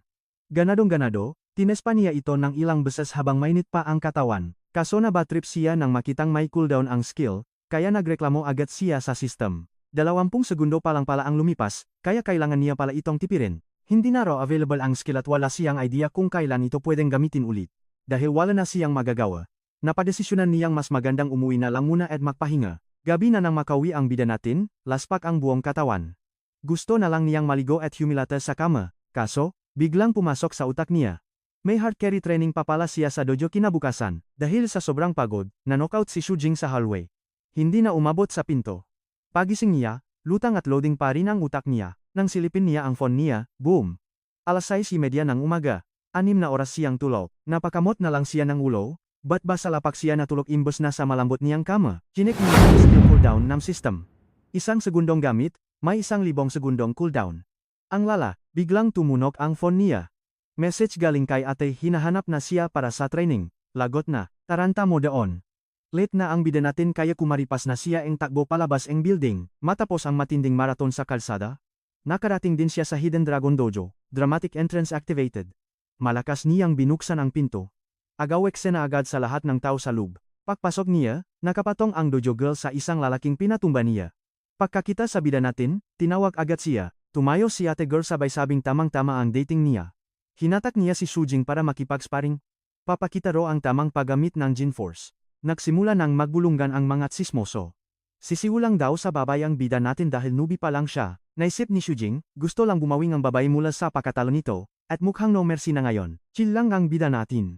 Ganadong-ganado, tinespa niya ito ng ilang beses habang mainit pa ang katawan. Kaso na trip siya nang makitang may cooldown ang skill, kaya nagreklamo agad siya sa system. 20 segundo pa lang pala ang lumipas, kaya kailangan niya pala itong tipirin. Hindi na raw available ang skill at wala siyang idea kung kailan ito pwedeng gamitin ulit. Dahil wala na siyang magagawa, napadesisyonan niyang mas magandang umuwi na lang muna at magpahinga. Gabi na nang makauwi ang bida natin, laspak ang buong katawan. Gusto na lang niyang maligo at humilata sa kama, kaso, biglang pumasok sa utak niya. May hard carry training pa pala siya sa dojo kinabukasan, dahil sa sobrang pagod, na-knockout si Shujing sa hallway. Hindi na umabot sa pinto. Pagising niya, lutang at loading pa rin ang utak niya. Nang silipin niya ang phone niya, boom! 6:30 ng umaga, 6 na oras siyang tulog. Napakamot na lang siya ng ulo, ba't ba sa lapak siya natulog imbes na sa malambot niyang kama? Chinek niya ang skill cooldown ng system. 1 segundong gamit, May 1,000 segundong cooldown. Ang lala, biglang tumunog ang phone niya. Message galing kay ate, hinahanap na siya para sa training. Lagot na, taranta mo doon. Late na ang bida natin kaya kumaripas na siya ang takbo palabas ang building, matapos ang matinding marathon sa kalsada. Nakarating din siya sa Hidden Dragon Dojo, dramatic entrance activated. Malakas niyang binuksan ang pinto. Agawek na agad sa lahat ng tao sa loob. Pagpasok niya, nakapatong ang dojo girl sa isang lalaking pinatumba niya. Pagkakita sa bida natin, tinawag agad siya, tumayo si ate girl sabay sabing tamang-tama ang dating niya. Hinatak niya si Shujing para makipag-sparring. Papakita ro ang tamang paggamit ng Jin Force. Nagsimula nang magbulungan ang mga tsismoso. Sisiulang daw sa babae ang bida natin dahil newbie pa lang siya. Naisip ni Shujing, gusto lang bumawing ang babae mula sa pagkatalo nito, at mukhang no mercy na ngayon. Chill lang ang bida natin.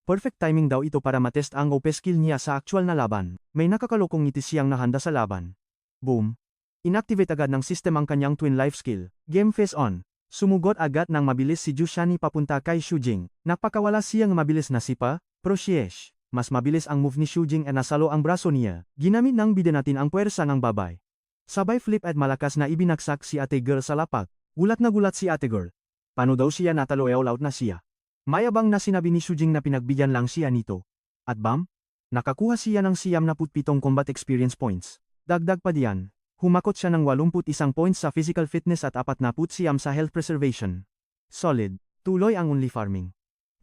Perfect timing daw ito para matest ang OP skill niya sa actual na laban. May nakakalokong ngiti siyang nahanda sa laban. Boom! Inactivate agad ng system ang kanyang twin life skill. Game face on. Sumugot agad ng mabilis si Jushani papunta kay Shujing. Napakawala siyang mabilis na sipa, prosiesh. Mas mabilis ang move ni Shujing at nasalo ang braso niya. Ginamit ng bida natin ang puwersa ng babay. Sabay flip at malakas na ibinagsak si ate girl sa lapak. Gulat na gulat si ate girl. Paano daw siya natalo, all out na siya? Mayabang na sinabi ni Shujing na pinagbigyan lang siya nito. At bam? Nakakuha siya ng 97 combat experience points. Dagdag pa diyan. Humakot siya ng 81 points sa physical fitness at 49 sa health preservation. Solid. Tuloy ang only farming.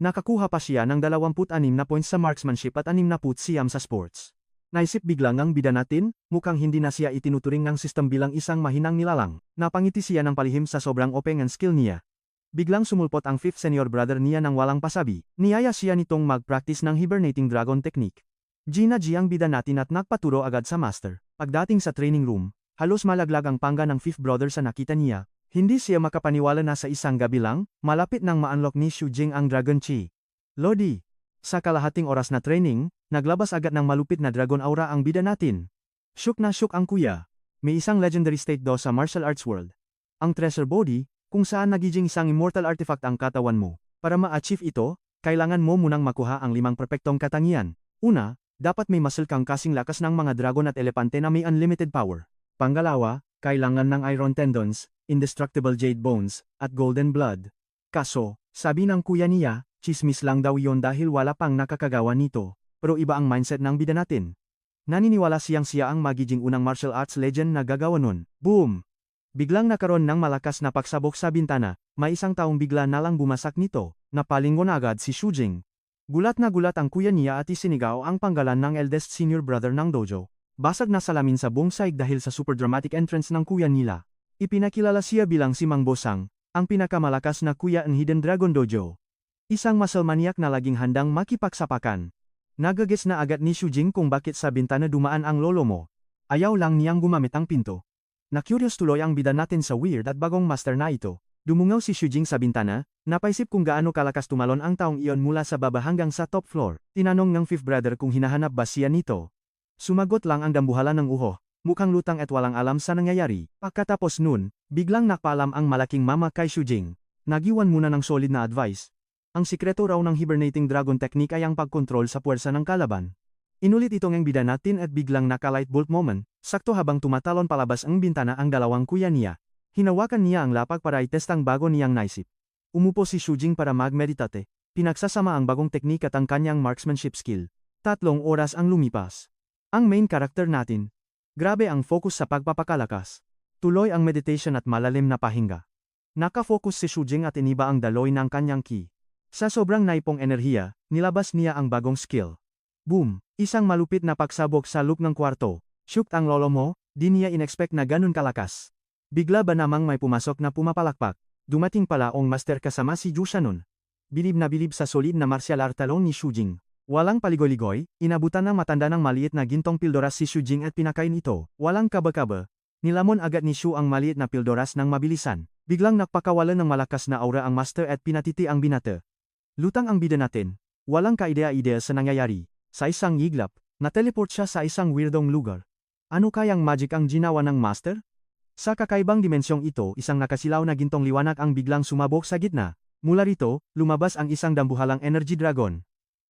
Nakakuha pa siya ng 26 na points sa marksmanship at 69 sa sports. Naisip biglang ang bida natin, mukhang hindi na siya itinuturing ng system bilang isang mahinang nilalang. Napangiti siya ng palihim sa sobrang open and skill niya. Biglang sumulpot ang 5th senior brother niya ng walang pasabi. Niyaya siya nitong mag-practice ng hibernating dragon technique. Gina G ang bida natin at nagpaturo agad sa master. Pagdating sa training room, halos malaglag ang panga ng 5th brother sa nakita niya. Hindi siya makapaniwala na sa isang gabi lang, malapit nang ma-unlock ni Shujing ang Dragon Chi. Lodi! Sa kalahating oras na training, naglabas agad ng malupit na Dragon Aura ang bida natin. Shook na shook ang kuya. May isang legendary state daw sa martial arts world. Ang treasure body, kung saan nagiging isang immortal artifact ang katawan mo. Para ma-achieve ito, kailangan mo munang makuha ang 5 perpektong katangian. Una, dapat may muscle kang kasing lakas ng mga dragon at elepante na may unlimited power. Pangalawa, kailangan ng iron tendons, indestructible jade bones, at golden blood. Kaso, sabi ng kuya niya, chismis lang daw yon dahil wala pang nakakagawa nito. Pero iba ang mindset ng bida natin. Naniniwala siyang siya ang magiging unang martial arts legend na gagawa nun. Boom! Biglang nakaroon ng malakas na pagsabok sa bintana, may isang taong bigla na lang bumasak nito, napalingon agad si Shujing. Gulat na gulat ang kuya niya at isinigaw ang panggalan ng eldest senior brother ng dojo. Basag na salamin sa buong side dahil sa super dramatic entrance ng kuya nila. Ipinakilala siya bilang si Mang Bosang, ang pinakamalakas na kuya ng Hidden Dragon Dojo. Isang muscle maniac na laging handang makipagsapakan. Nagagets na agad ni Shujing kung bakit sa bintana dumaan ang lolo mo. Ayaw lang niyang gumamit ang pinto. Na-curious tuloy ang bida natin sa weird at bagong master na ito. Dumungaw si Shujing sa bintana, napaisip kung gaano kalakas tumalon ang taong iyon mula sa baba hanggang sa top floor. Tinanong ng 5th brother kung hinahanap ba siya nito. Sumagot lang ang dambuhala ng uho, mukhang lutang at walang alam sa nangyayari. Pagkatapos nun, biglang nakpaalam ang malaking mama kay Shujing. Nagiwan muna ng solid na advice. Ang sikreto raw ng hibernating dragon technique ay ang pagkontrol sa puwersa ng kalaban. Inulit itong ang bida natin at biglang naka-light bulb moment, sakto habang tumatalon palabas ang bintana ang dalawang kuya niya. Hinawakan niya ang lapag para itest ang bago niyang naisip. Umupo si Shujing para mag-meditate. Pinagsasama ang bagong teknik at ang kanyang marksmanship skill. 3 oras ang lumipas. Ang main character natin. Grabe ang focus sa pagpapakalakas. Tuloy ang meditation at malalim na pahinga. Naka-focus si Shujing at iniba ang daloy ng kanyang ki. Sa sobrang naipong enerhiya, nilabas niya ang bagong skill. Boom! Isang malupit na pagsabog sa loop ng kwarto. Shook ang lolo mo, di niya inexpect na ganun kalakas. Bigla ba namang may pumasok na pumapalakpak? Dumating pala ang master kasama si Jushanon. Bilib na bilib sa solid na martial art talong ni Shujing. Walang paligoy-ligoy, inabutan ng matanda ng maliit na gintong pildoras si Shujing at pinakain ito. Walang kaba-kaba. Nilamon agad ni Shu ang maliit na pildoras ng mabilisan. Biglang nakpakawalan ng malakas na aura ang master at pinatiti ang binata. Lutang ang bida natin. Walang kaidea-idea sa nangyayari. Sa isang iglap, na-teleport siya sa isang weirdong lugar. Ano kayang magic ang ginawa ng master? Sa kakaibang dimensyong ito, isang nakasilaw na gintong liwanag ang biglang sumabog sa gitna. Mula rito, lumabas ang isang dambuhalang energy dragon.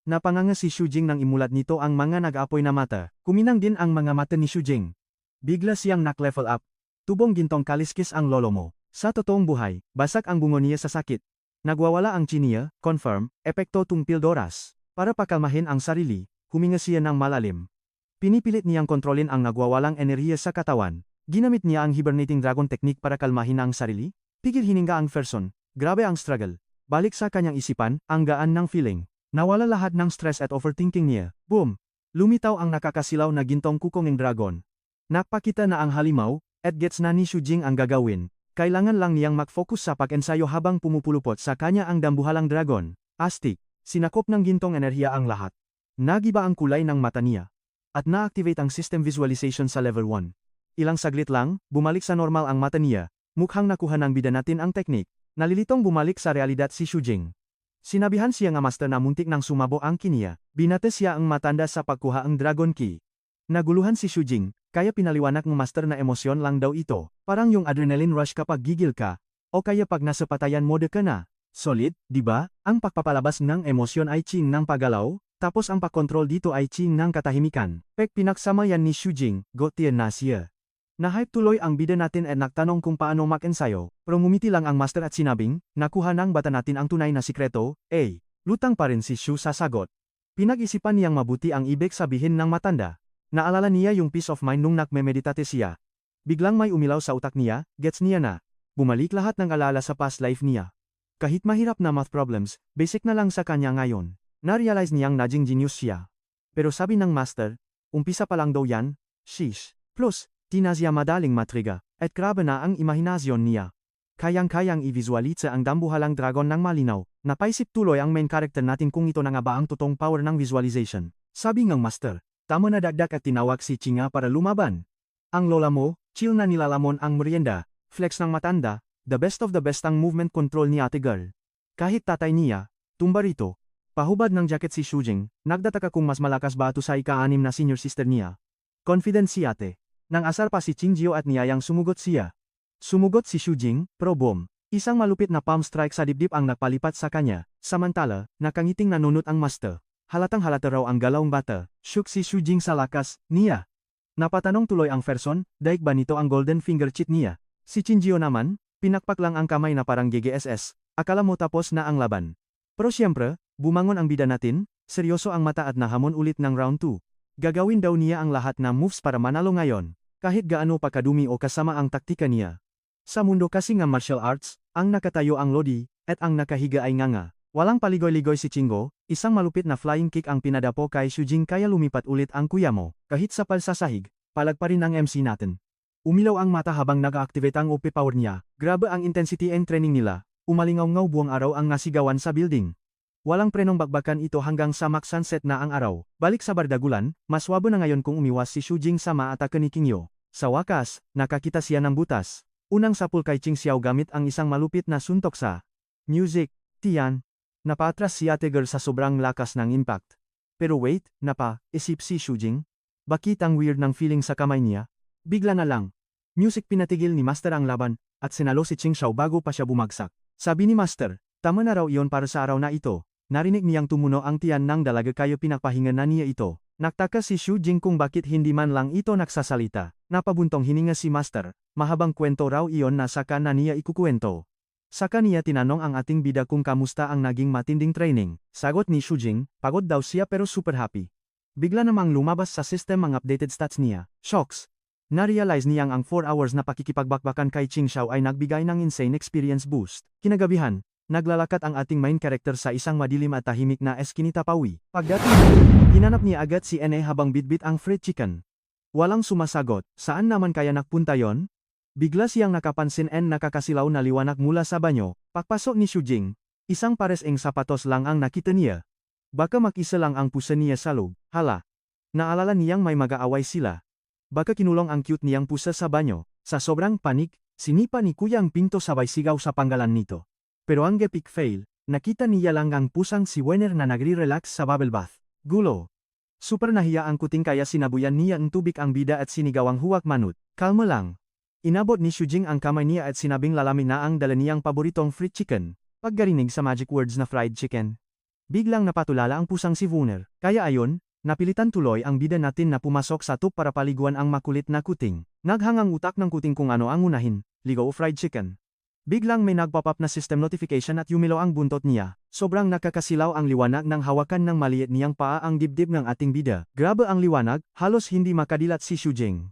Napanganga si Shujing nang imulat nito ang mga nag-apoy na mata. Kuminang din ang mga mata ni Shujing. Bigla siyang nak-level up. Tubong gintong kaliskis ang lolo mo. Sa totoong buhay, basak ang bungo niya sa sakit. Nagwawala ang chi niya, confirm, epekto tung pildoras. Para pakalmahin ang sarili, huminga siya ng malalim. Pinipilit niyang kontrolin ang nagwawalang enerhiya sa katawan. Ginamit niya ang hibernating dragon technique para kalmahin ang sarili. Pigil hininga ang person. Grabe ang struggle. Balik sa kanyang isipan, ang gaan ng feeling. Nawala lahat ng stress at overthinking niya. Boom! Lumitaw ang nakakasilaw na gintong kukonging dragon. Napakita na ang halimaw, at gets na ni Shujing ang gagawin. Kailangan lang niyang mag-focus sa pag-ensayo habang pumupulupot sa kanya ang dambuhalang dragon. Astig, sinakop ng gintong enerhiya ang lahat. Nagiba ang kulay ng mata niya. At na-activate ang system visualization sa level 1. Ilang saglit lang, bumalik sa normal ang mata niya. Mukhang nakuha ng bida natin ang teknik. Nalilitong bumalik sa realidad si Shujing. Sinabihan siya nga master na muntik nang sumabo ang kiniya. Binate siya ang matanda sa pagkuha ang dragon key. Naguluhan si Shujing, kaya pinaliwanag ng master na emosyon lang daw ito. Parang yung adrenaline rush kapag gigil ka. O kaya pag nasa patayan mode ka na. Solid, di ba? Ang pagpapalabas ng emosyon ay ching ng paggalaw, tapos ang pagkontrol dito ay ching ng katahimikan. Pinaksama yan ni Shujing, gotian na siya. Nahype tuloy ang bida natin at nagtanong kung paano mag-ensayo, pero ngumiti lang ang master at sinabing, nakuha ng bata natin ang tunay na sikreto, lutang pa rin si Shu sa sagot. Pinag-isipan niyang mabuti ang ibig sabihin ng matanda. Naalala niya yung peace of mind nung nagmemeditate siya. Biglang may umilaw sa utak niya, gets niya na. Bumalik lahat ng alala sa past life niya. Kahit mahirap na math problems, basic na lang sa kanya ngayon. Na-realize niyang naging genius siya. Pero sabi ng master, umpisa pa lang daw yan, sheesh. Plus, tinasya madaling matriga, at grabe na ang imahinasyon niya. Kayang-kayang i-visualize ang dambuhalang dragon ng malinaw. Napaisip tuloy ang main character natin kung ito na nga ba ang totoong power ng visualization. Sabi ng master, tama na dagdag at tinawag si Chinga para lumaban. Ang lola mo, chill na nilalamon ang merienda, flex ng matanda, the best of the best ang movement control ni ate girl. Kahit tatay niya, tumba rito. Pahubad ng jacket si Shujing, nagdataka kung mas malakas ba ito sa ika-6 na senior sister niya. Confident si ate. Nang asar pa si Qingjio at niyayang sumugot siya. Sumugot si Shujing, pro bomb. Isang malupit na palm strike sa dibdib ang napalipat sa kanya, samantala, nakangiting nanunot ang master. Halatang halata raw ang galawang bata, shook si Shujing sa lakas, niya. Napatanong tuloy ang person, daig ba nito ang golden finger cheat niya? Si Qingjio naman, pinakpak lang ang kamay na parang GGSS, akala mo tapos na ang laban. Pero siyempre, bumangon ang bida natin, seryoso ang mata at nahamon ulit ng round 2. Gagawin daw niya ang lahat na moves para manalo ngayon, kahit gaano pa kadumi o kasama ang taktika niya. Sa mundo kasi ng martial arts, ang nakatayo ang lodi, at ang nakahiga ay nganga. Walang paligoy-ligoy si Chingo, isang malupit na flying kick ang pinadapo kay Shujing kaya lumipat ulit ang kuya mo. Kahit sapal sa sahig, palag pa rin ang MC natin. Umilaw ang mata habang nag-activate ang OP power niya, grabe ang intensity and training nila, umalingaw-ngaw buong araw ang nasigawan sa building. Walang prenong bakbakan ito hanggang sa max sunset na ang araw. Balik sa bardagulan, mas wabo na ngayon kung umiwas si Shujing sa maatake ni Qingyo. Sa wakas, nakakita siya ng butas. Unang sapul kay Qing Xiao gamit ang isang malupit na suntok sa music, tiyan. Napatras si ate girl sa sobrang lakas ng impact. Pero wait, isip si Shujing. Bakit ang weird ng feeling sa kamay niya? Bigla na lang. Music pinatigil ni Master ang laban, at sinalo si Qing Xiao bago pa siya bumagsak. Sabi ni Master, tama na raw iyon para sa araw na ito. Narinig niyang tumuno ang tiyan ng dalaga kaya pinakpahinga na niya ito. Nagtaka si Shujing kung bakit hindi man lang ito nagsasalita. Napabuntong hininga si Master, mahabang kwento raw iyon na saka na niya ikukwento. Saka niya tinanong ang ating bida kung kamusta ang naging matinding training. Sagot ni Shujing, pagod daw siya pero super happy. Bigla namang lumabas sa system ang updated stats niya. Shocks! Na-realize niyang ang 4 hours na pakikipagbakbakan kay Qing Xiao ay nagbigay ng insane experience boost. Kinagabihan, naglalakat ang ating main character sa isang madilim at tahimik na eskinita pawi. Pagdating, hinanap niya agad si Ene habang bitbit ang fried chicken. Walang sumasagot, saan naman kaya nagpunta yon? Bigla siyang nakapansin and nakakasilaw na liwanag mula sa banyo. Pagpasok ni Shujing, isang pares-eng sapatos lang ang nakita niya. Baka mag-isa lang ang pusa niya sa loob. Hala. Naalala niyang may mag-aaway sila. Baka kinulong ang cute niyang pusa sa banyo. Sa sobrang panik, sinipa ni kuya ang pinto sabay sigaw sa panggalan nito. Pero ang epic fail, nakita niya lang ang pusang si Wenner na nagre-relax sa bubble bath. Gulo. Super nahiya ang kuting kaya sinabuyan niya ang tubig ang bida at sinigawang huwag manut. Kalma lang. Inabot ni Shujing ang kamay niya at sinabing lalami na ang dala niyang paboritong fried chicken. Paggarinig sa magic words na fried chicken. Biglang napatulala ang pusang si Wenner. Kaya ayon, Napilitan tuloy ang bida natin na pumasok sa tub para paliguan ang makulit na kuting. Naghangang utak ng kuting kung ano ang unahin, ligo o fried chicken. Biglang may nagpop up na system notification at yumilo ang buntot niya. Sobrang nakakasilaw ang liwanag ng hawakan ng maliit niyang paa ang dibdib ng ating bida. Grabe ang liwanag, halos hindi makadilat si Shujing.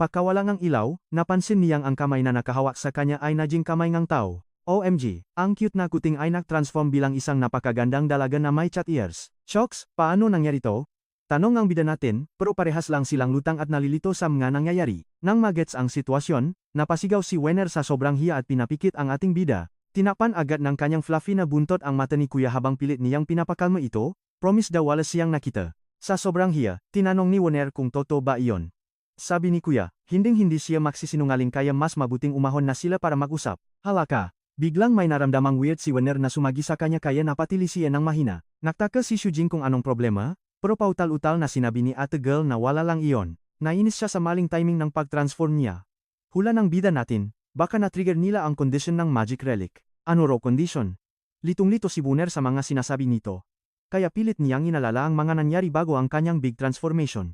Pagkawala ng ilaw, napansin niyang ang kamay na nakahawak sa kanya ay naging kamay ng tao. OMG, ang cute na kuting ay nag-transform bilang isang napakagandang dalaga na may cat ears. Shocks, paano nangyari to? Tanong ang bida natin, pero parehas lang silang lutang at nalilito sa mga nangyayari. Nang magets ang sitwasyon, napasigaw si Wenner sa sobrang hiya at pinapikit ang ating bida. Tinapan agad ng kanyang fluffy na buntot ang mata ni Kuya habang pilit niyang pinapakalma ito, promise daw wala siyang nakita. Sa sobrang hiya, tinanong ni Wenner kung totoo ba iyon. Sabi ni Kuya, hinding-hindi siya magsisinungaling kaya mas mabuting umahon na sila para mag-usap. Halaka! Biglang may naramdamang weird si Wenner na sumagi sa kanya kaya napatili siya ng mahina. Nagtaka si Shujing kung anong problema, pero pautal-utal na sinabi ni ate girl na wala lang iyon. Nainis siya sa maling timing ng pag-transform niya. Hula ng bida natin, baka na-trigger nila ang condition ng magic relic. Ano raw condition? Litong-lito si Wenner sa mga sinasabi nito. Kaya pilit niyang inalala ang mga nangyari bago ang kanyang big transformation.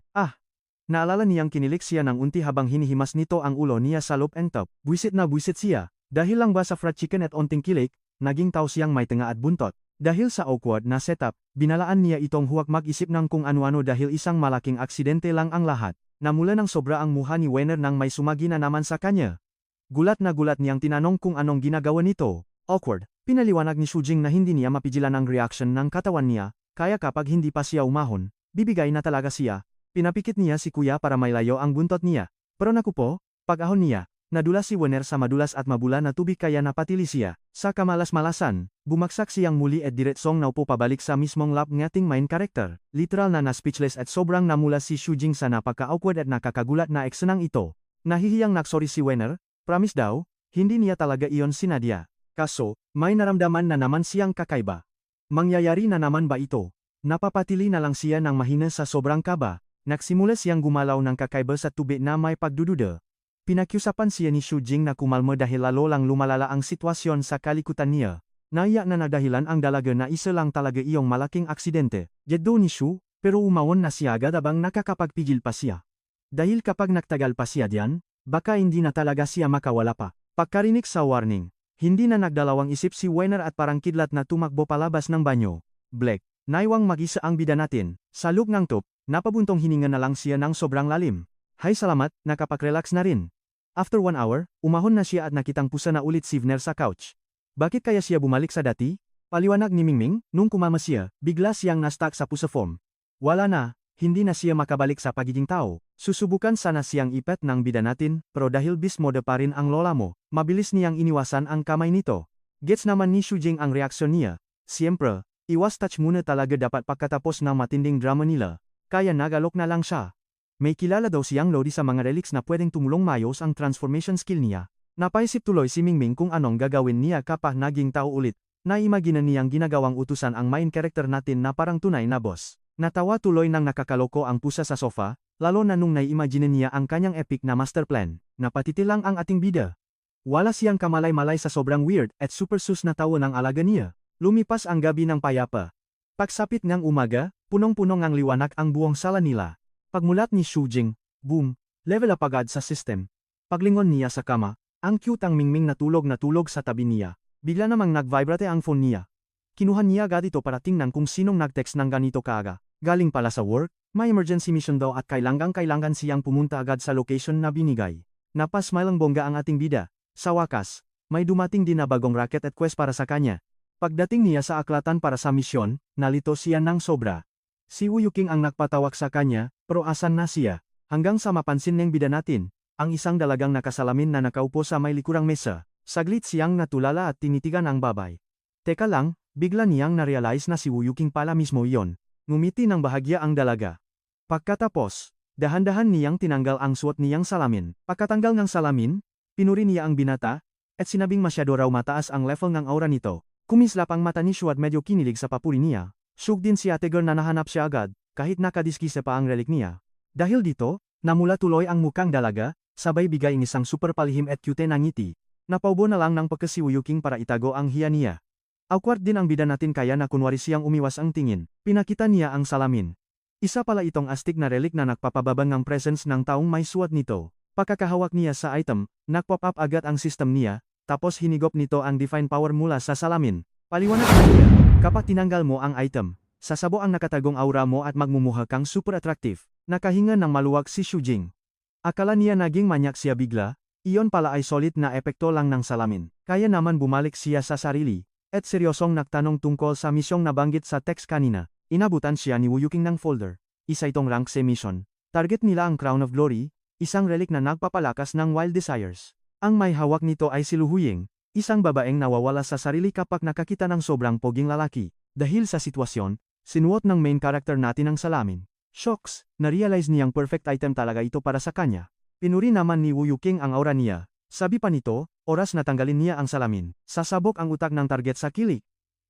Naalala niyang kinilig siya ng unti habang hinihimas nito ang ulo niya sa loob and top. Buisit na buisit siya. Dahil lang ba sa fried chicken at onting kilik, naging tao siyang may tenga at buntot. Dahil sa awkward na setup, binalaan niya itong huwag mag-isip ng kung ano-ano dahil isang malaking aksidente lang ang lahat. Namula ng sobra ang muha ni Wenner nang may sumagi na naman sa kanya. Gulat na gulat niyang tinanong kung anong ginagawa nito. Awkward, pinaliwanag ni Shujing na hindi niya mapigilan ang reaction ng katawan niya, kaya kapag hindi pa siya umahon, bibigay na talaga siya. Pinapikit niya si Kuya para may layo ang buntot niya. Pero naku po, pag-ahon niya, nadulas si Wenner sa madulas at mabula na tubig kaya napatili siya. Sa kamalas-malasan, bumagsak siyang muli at diretsong naupo pabalik sa mismong lap ng ating main character. Literal na speechless at sobrang namula si Shujing sa napaka-awkward at nakakagulat na eksenang ito. Nahihiyang nagsorry si Wenner, promise daw, hindi niya talaga iyon sinadya. Kaso, may naramdaman na naman siyang kakaiba. Mangyayari na naman ba ito? Napapatili na lang siya ng mahina sa sobrang kaba. Nagsimula siyang gumalaw ng kakaiba sa tubig na may pagdududa. Pinakiusapan siya ni Shujing na kumalma dahil lalo lang lumalala ang sitwasyon sa kalikutan niya. Naiyak na nagdahilan ang dalaga na isa lang talaga iyong malaking aksidente. Jeddo ni Shu, pero umawon na siya agad habang nakakapagpigil pa siya. Dahil kapag nagtagal pa siya diyan, baka hindi na talaga siya makawala pa. Pagkarinig sa warning, hindi na nagdalawang isip si Wenner at parang kidlat na tumakbo palabas ng banyo. Black, naiwang mag-isa ang bida natin. Sa loob ng top, napabuntong hininga na lang siya ng sobrang lalim. Hay salamat, nakapag-relax na rin. After 1 hour, umahon na siya at nakitang pusa na ulit si Wenner sa couch. Bakit kaya siya bumalik sa dati? Paliwanag ni Mingming, nung kumama siya, bigla siyang na-stuck sa pusa form. Wala na, hindi na siya makabalik sa pagiging tao. Susubukan sana siyang ipet ng bida natin, pero dahil beast mode pa rin ang lola mo, mabilis niyang iniwasan ang kamay nito. Gets naman ni Shujing ang reaksyon niya. Siyempre, iwas touch muna talaga dapat pagkatapos ng matinding drama nila, kaya nagalok na lang siya. May kilala daw siyang lodi sa mga relics na pwedeng tumulong mayos ang transformation skill niya. Napaisip tuloy si Mingming kung anong gagawin niya kapag naging tao ulit. Naimagina niyang ginagawang utusan ang main character natin na parang tunay na boss. Natawa tuloy nang nakakaloko ang pusa sa sofa, lalo na nung naiimagine niya ang kanyang epic na master plan. Napatitilang ang ating bida. Wala siyang kamalay-malay sa sobrang weird at super sus na tawa ng alaga niya. Lumipas ang gabi ng payapa. Pagsapit ng umaga, punong-punong ang liwanag ang buong sala nila. Pagmulat ni Shujing, boom, level up agad sa system. Paglingon niya sa kama, ang cute ang Mingming na tulog sa tabi niya. Bigla namang nag-vibrate ang phone niya. Kinuha niya agad ito para tingnan kung sinong nag-text ng ganito kaaga. Galing pala sa work, may emergency mission daw at kailangan siyang pumunta agad sa location na binigay. Napasmilang bongga ang ating bida. Sa wakas, may dumating din na bagong racket at quest para sa kanya. Pagdating niya sa aklatan para sa misyon, nalito siya ng sobra. Si Wu Yuking ang nagpatawag sa kanya, pero asan na siya? Hanggang sa mapansin ng bida natin, ang isang dalagang nakasalamin na nakaupo sa may likurang mesa. Saglit siyang natulala at tinitigan ang babay. Teka lang, bigla niyang na-realize na si Wu Yuking pala mismo iyon. Ngumiti ng bahagya ang dalaga. Pagkatapos, dahan-dahan niyang tinanggal ang suot niyang salamin. Pagkatanggal ng salamin, pinuri niya ang binata, at sinabing masyado raw mataas ang level ng aura nito. Kumislap ang mata ni Shu at medyo kinilig sa papuri niya. Shook din si ate girl na nahanap siya agad, kahit nakadiskise pa ang relik niya. Dahil dito, namula tuloy ang mukang dalaga, sabay bigay ng isang super palihim at cute na ngiti. Napaubo na lang ng pagkasi Wu Yuking para itago ang hiya niya. Awkward din ang bida natin kaya na kunwari siyang umiwas ang tingin. Pinakita niya ang salamin. Isa pala itong astig na relic na nagpapababang ng presence ng taong may suwat nito. Pagkakahawak niya sa item, nagpop up agad ang system niya, tapos hinigop nito ang divine power mula sa salamin. Paliwanag niya, kapag tinanggal mo ang item, sasabo ang nakatagong aura mo at magmumuha kang super attractive. Nakahinga ng maluwag si Shujing. Akala niya naging manyak siya bigla, iyon pala ay solid na epekto lang ng salamin. Kaya naman bumalik siya sa sarili, at seryosong nagtanong tungkol sa misyong nabanggit sa text kanina. Inabutan siya ni Wu Yuking ng folder. Isa itong rank C mission. Target nila ang Crown of Glory, isang relic na nagpapalakas ng Wild Desires. Ang may hawak nito ay si Lu Huying, isang babaeng nawawala sa sarili kapag nakakita ng sobrang poging lalaki. Dahil sa sitwasyon, sinuot ng main character natin ang salamin. Shocks, na-realize niyang perfect item talaga ito para sa kanya. Pinuri naman ni Wu Yuking ang aura niya. Sabi pa nito, oras na tanggalin niya ang salamin. Sasabog ang utak ng target sa kilik.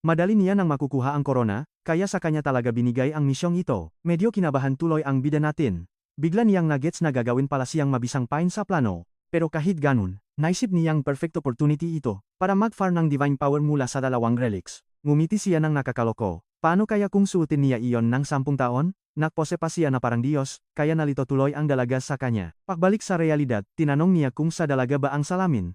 Madali niya nang makukuha ang corona, kaya sa kanya talaga binigay ang misyong ito. Medyo kinabahan tuloy ang bida natin. Bigla niyang nagets na gagawin pala siyang mabisang pain sa plano. Pero kahit ganun, naisip niyang perfect opportunity ito para mag-farm ng divine power mula sa dalawang relics. Ngumiti siya ng nakakaloko. Paano kaya kung suotin niya iyon ng 10 taon? Nakpose pa siya na parang Diyos, kaya nalito tuloy ang dalaga sa kanya. Pagbalik sa realidad, tinanong niya kung sa dalaga ba ang salamin.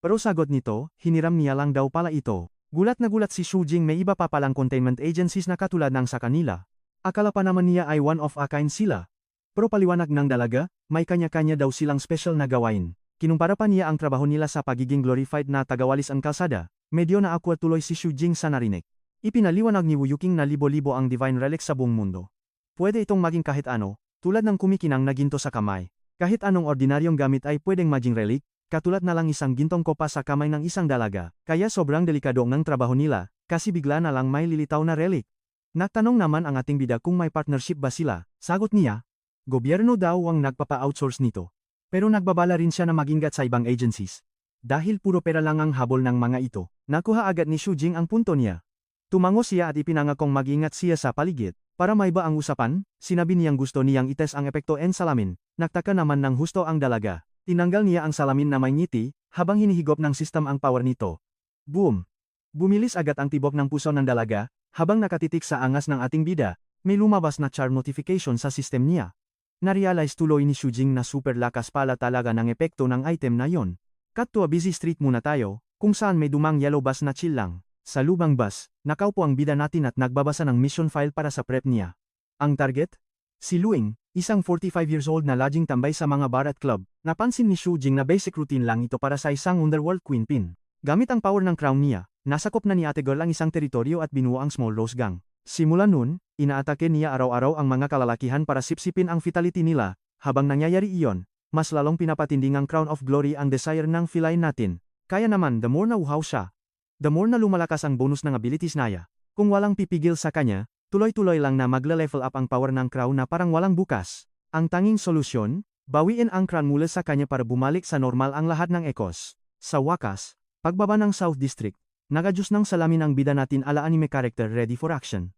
Pero sagot nito, hiniram niya lang daw pala ito. Gulat na gulat si Shujing may iba pa palang containment agencies na katulad ng sa kanila. Akala pa naman niya ay one of a kind sila. Pero paliwanag ng dalaga, may kanya-kanya daw silang special na gawain. Kinumpara pa niya ang trabaho nila sa pagiging glorified na tagawalis ang kalsada. Medyo naakwa tuloy si Shujing sa narinig. Ipinaliwanag ni Wu Yuking na libo-libo ang divine relic sa buong mundo. Pwede itong maging kahit ano, tulad ng kumikinang na ginto sa kamay. Kahit anong ordinaryong gamit ay pwedeng maging relic, katulad na lang isang gintong kopa sa kamay ng isang dalaga. Kaya sobrang delikado ng trabaho nila, kasi bigla na lang may lilitaw na relic. Nagtanong naman ang ating bida kung may partnership ba sila. Sagot niya, gobyerno daw ang nagpapa-outsource nito. Pero nagbabala rin siya na magingat sa ibang agencies. Dahil puro pera lang ang habol ng mga ito, nakuha agad ni Shujing ang punto niya. Tumango siya at ipinangakong mag-ingat siya sa paligid. Para maiba ang usapan, sinabi niyang gusto niyang ites ang epekto en salamin. Nagtaka naman ng husto ang dalaga. Tinanggal niya ang salamin na may ngiti, habang hinihigop ng system ang power nito. Boom! Bumilis agad ang tibok ng puso ng dalaga, habang nakatitik sa angas ng ating bida, may lumabas na charm notification sa system niya. Narealize tuloy ni Shujing na super lakas pala talaga ng epekto ng item na yon. Cut to a busy street muna tayo, kung saan may dumang yellow bus na chill lang. Sa lubang bus, nakaupo ang bida natin at nagbabasa ng mission file para sa prep niya. Ang target? Si Luing, isang 45 years old na laging tambay sa mga bar at club. Napansin ni Shujing na basic routine lang ito para sa isang underworld queenpin. Gamit ang power ng crown niya, nasakop na ni Ate Girl ang isang teritoryo at binuo ang Small Rose Gang. Simula nun, inaatake niya araw-araw ang mga kalalakihan para sipsipin ang vitality nila. Habang nangyayari iyon, mas lalong pinapatinding ang Crown of Glory ang desire ng feline natin. Kaya naman the more na uhaw siya, the more na lumalakas ang bonus ng abilities niya. Kung walang pipigil sa kanya, tuloy-tuloy lang na magle-level up ang power ng crown na parang walang bukas. Ang tanging solusyon, bawiin ang crown mula sa kanya para bumalik sa normal ang lahat ng ekos. Sa wakas, pagbaba ng South District, nag-adjust ng salamin ang bida natin ala anime character ready for action.